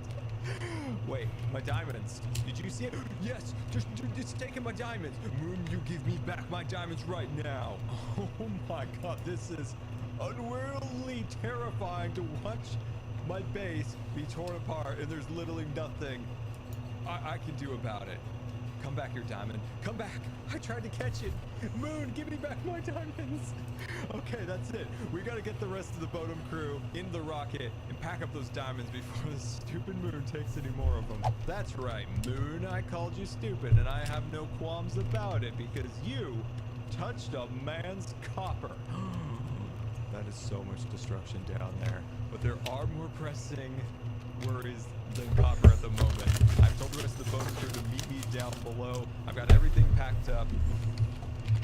[SPEAKER 5] Wait, my diamonds. Did you see it? Yes, just taking my diamonds. Moon, you give me back my diamonds right now. Oh my god, this is unworldly terrifying to watch my base be torn apart and there's literally nothing I can do about it. Come back here, Diamond. Come back. I tried to catch it. Moon, give me back my diamonds. Okay, that's it. We gotta get the rest of the Bodum crew in the rocket and pack up those diamonds before the stupid Moon takes any more of them. That's right, Moon. I called you stupid, and I have no qualms about it because you touched a man's copper. That is so much destruction down there. But there are more pressing worries than copper at the moment. I've told the rest of the Bodum crew to meet me down below. I've got everything packed up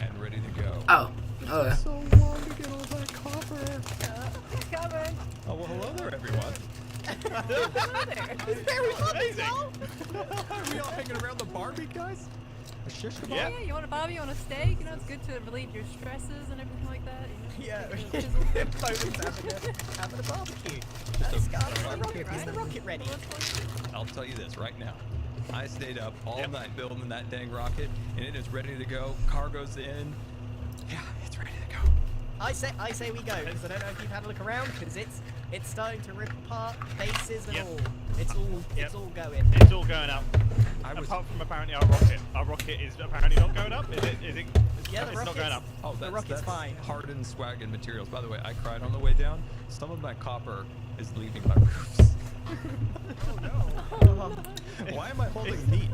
[SPEAKER 5] and ready to go.
[SPEAKER 1] Oh, okay.
[SPEAKER 5] So long to get all that copper.
[SPEAKER 6] Coming.
[SPEAKER 5] Oh, well, hello there, everyone.
[SPEAKER 6] Hello there. Is there amazing?
[SPEAKER 5] Are we all hanging around the Barbie, guys? A shish kebab?
[SPEAKER 11] Yeah, you want a barbie, you want a steak, you know, it's good to relieve your stresses and everything like that. You know,
[SPEAKER 6] Yeah, Bowen's having a barbecue. Is the rocket ready?
[SPEAKER 5] I'll tell you this right now. I stayed up all night building that dang rocket, and it is ready to go. Cargo's in. Yeah, it's ready to go.
[SPEAKER 6] I say we go, because I don't know if you've had a look around, because it's starting to rip apart bases and all. It's all going.
[SPEAKER 4] It's all going up. Apart from apparently our rocket is apparently not going up. Is it?
[SPEAKER 6] Yeah,
[SPEAKER 4] it's not going up.
[SPEAKER 5] Oh,
[SPEAKER 6] the rocket's fine.
[SPEAKER 5] Hardened swaggin materials. By the way, I cried on the way down. Some of my copper is leaving my roofs.
[SPEAKER 6] Oh no.
[SPEAKER 5] Why am I holding meat?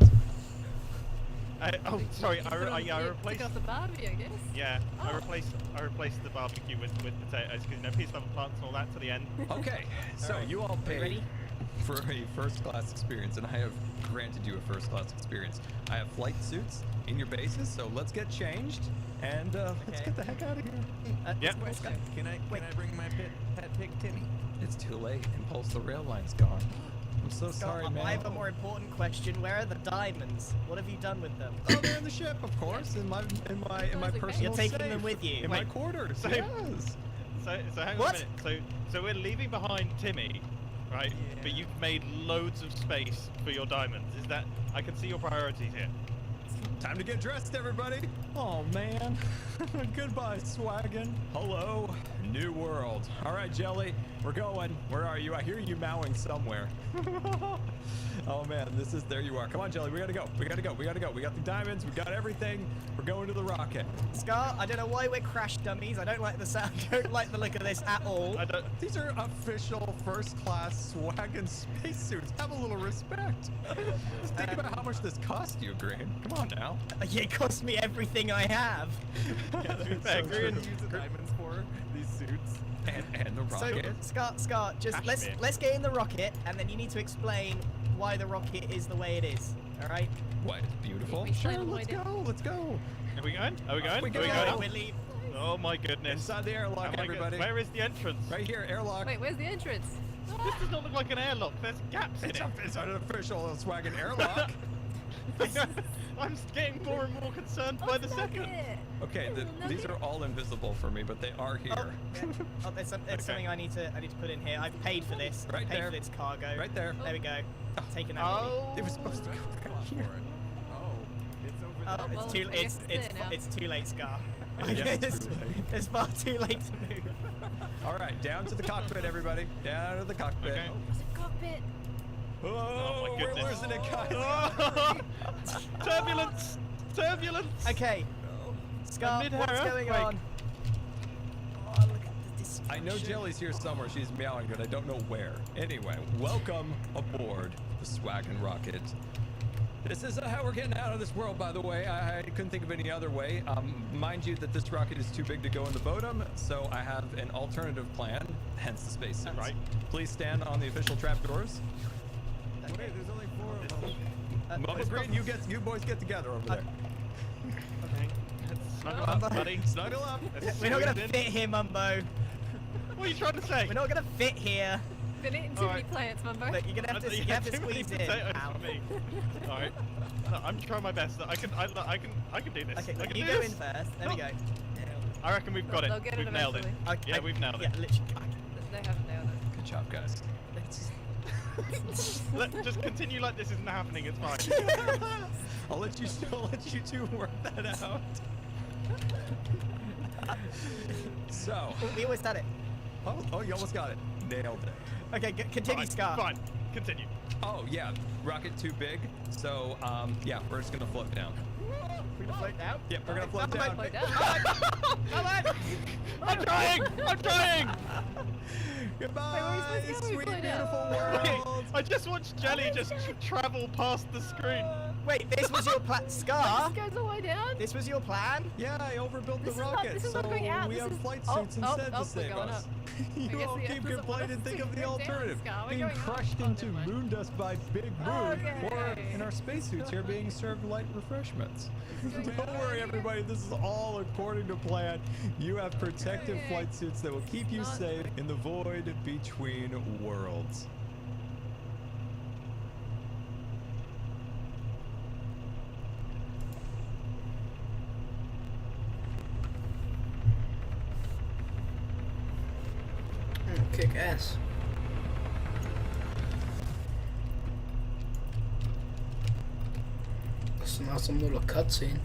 [SPEAKER 4] Sorry. I replaced.
[SPEAKER 11] Pick up the barbie, I guess.
[SPEAKER 4] Yeah, I replaced the barbecue with potatoes because you know peace, love, and plants and all that to the end.
[SPEAKER 5] Okay, so you all paid for a first-class experience, and I have granted you a first-class experience. I have flight suits in your bases, so let's get changed and let's get the heck out of here.
[SPEAKER 3] Yeah. Can I bring my pet pig Timmy?
[SPEAKER 5] It's too late. Impulse the rail line's gone. I'm so sorry, man.
[SPEAKER 6] I have a more important question. Where are the diamonds? What have you done with them?
[SPEAKER 5] Oh, they're in the ship, of course. In my personal
[SPEAKER 6] You're taking
[SPEAKER 5] safe.
[SPEAKER 6] them with you.
[SPEAKER 5] In my quarters.
[SPEAKER 4] So,
[SPEAKER 5] Yes.
[SPEAKER 4] So hang on a minute. So we're leaving behind Timmy, right? But you've made loads of space for your diamonds. Is that? I can see your priorities here.
[SPEAKER 5] Time to get dressed, everybody. Oh man. Goodbye, swaggin. Hello, new world. All right, Jelly, we're going. Where are you? I hear you mowing somewhere. Oh man, there you are. Come on, Jelly, we gotta go. We gotta go. We got the diamonds. We got everything. We're going to the rocket.
[SPEAKER 6] Scar, I don't know why we're crash dummies. I don't like the sound. I don't like the look of this at all.
[SPEAKER 5] These are official first-class swaggin spacesuits. Have a little respect. Think about how much this cost you, Green. Come on now.
[SPEAKER 6] It cost me everything I have.
[SPEAKER 3] Yeah, to be fair, Green use the diamonds for these suits.
[SPEAKER 5] And the rocket.
[SPEAKER 6] So, Scar, just let's get in the rocket, and then you need to explain why the rocket is the way it is. All right?
[SPEAKER 5] What? Beautiful. Sure, let's go. Let's go.
[SPEAKER 4] Are we going? Are we going?
[SPEAKER 5] We
[SPEAKER 4] Are we
[SPEAKER 5] go.
[SPEAKER 4] going?
[SPEAKER 6] We're leaving.
[SPEAKER 4] Oh my goodness.
[SPEAKER 5] Inside the airlock, everybody.
[SPEAKER 4] Where is the entrance?
[SPEAKER 5] Right here, airlock.
[SPEAKER 11] Wait, where's the entrance?
[SPEAKER 4] This does not look like an airlock. There's gaps in it.
[SPEAKER 5] It's an official swaggin airlock.
[SPEAKER 4] I'm getting more and more concerned by the second.
[SPEAKER 5] Okay, these are all invisible for me, but they are here.
[SPEAKER 6] Oh, there's something I need to put in here. I've paid for this.
[SPEAKER 5] Right
[SPEAKER 6] paid
[SPEAKER 5] there.
[SPEAKER 6] for this cargo.
[SPEAKER 5] Right there.
[SPEAKER 6] There we go. Taking that.
[SPEAKER 4] Oh.
[SPEAKER 5] It was supposed to go right here.
[SPEAKER 6] Oh,
[SPEAKER 11] well,
[SPEAKER 6] it's too late, Scar.
[SPEAKER 5] Yeah, it's too late.
[SPEAKER 6] It's far too late to move.
[SPEAKER 5] All right, down to the cockpit, everybody. Down to the cockpit.
[SPEAKER 4] Okay.
[SPEAKER 11] Cockpit.
[SPEAKER 5] Oh,
[SPEAKER 4] my goodness.
[SPEAKER 5] we're losing it, guys.
[SPEAKER 4] Oh. Turbulence! Turbulence!
[SPEAKER 6] Okay. Scar, what's going on? Oh, look at the destruction.
[SPEAKER 5] I know Jelly's here somewhere. She's meowing, but I don't know where. Anyway, welcome aboard the Swaggin' Rocket. This is how we're getting out of this world, by the way. I couldn't think of any other way. Mind you that this rocket is too big to go in the bottom, so I have an alternative plan, hence the spacesuits.
[SPEAKER 4] Right.
[SPEAKER 5] Please stand on the official trapdoors.
[SPEAKER 3] Wait, there's only 4 of them.
[SPEAKER 5] Mumbo Green, you boys get together over there.
[SPEAKER 4] Okay. Snuggle up, buddy.
[SPEAKER 5] Snuggle up.
[SPEAKER 6] We're not gonna fit here, Mumbo.
[SPEAKER 4] What are you trying to say?
[SPEAKER 6] We're not gonna fit here.
[SPEAKER 11] Been eating too many plants, Mumbo.
[SPEAKER 6] Look, you're gonna have to squeeze in.
[SPEAKER 4] Ow. All right. No, I'm trying my best. I can do this.
[SPEAKER 6] Okay,
[SPEAKER 4] I can
[SPEAKER 6] you
[SPEAKER 4] do
[SPEAKER 6] go
[SPEAKER 4] this.
[SPEAKER 6] in first. There we go.
[SPEAKER 4] I reckon we've got it.
[SPEAKER 11] They'll get
[SPEAKER 4] We've nailed it.
[SPEAKER 11] eventually.
[SPEAKER 4] Yeah, we've nailed it.
[SPEAKER 6] Yeah, literally.
[SPEAKER 11] They haven't nailed it.
[SPEAKER 5] Good job, guys.
[SPEAKER 4] Just continue like this isn't happening. It's fine.
[SPEAKER 5] I'll let you two work that out. So.
[SPEAKER 6] We almost had it.
[SPEAKER 5] Oh, you almost got it. Nailed it.
[SPEAKER 6] Okay, continue, Scar.
[SPEAKER 4] Fine. Continue.
[SPEAKER 5] Oh yeah, rocket too big. So yeah, we're just gonna float down.
[SPEAKER 6] We're gonna float down?
[SPEAKER 5] Yep, we're gonna float down.
[SPEAKER 6] Come on!
[SPEAKER 4] I'm trying! I'm trying!
[SPEAKER 5] Goodbye, sweet, beautiful
[SPEAKER 4] Wait,
[SPEAKER 5] world.
[SPEAKER 4] I just watched Jelly just travel past the screen.
[SPEAKER 6] Wait, this was your plan, Scar?
[SPEAKER 11] This goes all the way down?
[SPEAKER 6] This was your plan?
[SPEAKER 5] Yeah, I overbuilt
[SPEAKER 11] This
[SPEAKER 5] the
[SPEAKER 11] is not-
[SPEAKER 5] rocket,
[SPEAKER 11] this is
[SPEAKER 5] so
[SPEAKER 11] not going out.
[SPEAKER 5] we
[SPEAKER 11] This
[SPEAKER 5] have
[SPEAKER 11] is-
[SPEAKER 5] flight
[SPEAKER 11] oh,
[SPEAKER 5] suits
[SPEAKER 11] oh,
[SPEAKER 5] instead
[SPEAKER 11] oh,
[SPEAKER 5] to save
[SPEAKER 11] we're going
[SPEAKER 5] us.
[SPEAKER 11] up.
[SPEAKER 5] You
[SPEAKER 11] guess
[SPEAKER 5] all
[SPEAKER 11] the
[SPEAKER 5] keep
[SPEAKER 11] Empress
[SPEAKER 5] complaining and think of the
[SPEAKER 11] wants us to go down,
[SPEAKER 5] alternative.
[SPEAKER 11] Scar. We're
[SPEAKER 5] Being
[SPEAKER 11] going up.
[SPEAKER 5] crushed
[SPEAKER 11] Oh,
[SPEAKER 5] into
[SPEAKER 11] never mind.
[SPEAKER 5] moon dust by Big Moon,
[SPEAKER 11] Okay.
[SPEAKER 5] or in our spacesuits here being served light refreshments. Don't worry, everybody. This is all according to plan. You have protective flight suits that will keep you safe in the void between worlds.
[SPEAKER 1] kick ass. It's an awesome little cutscene.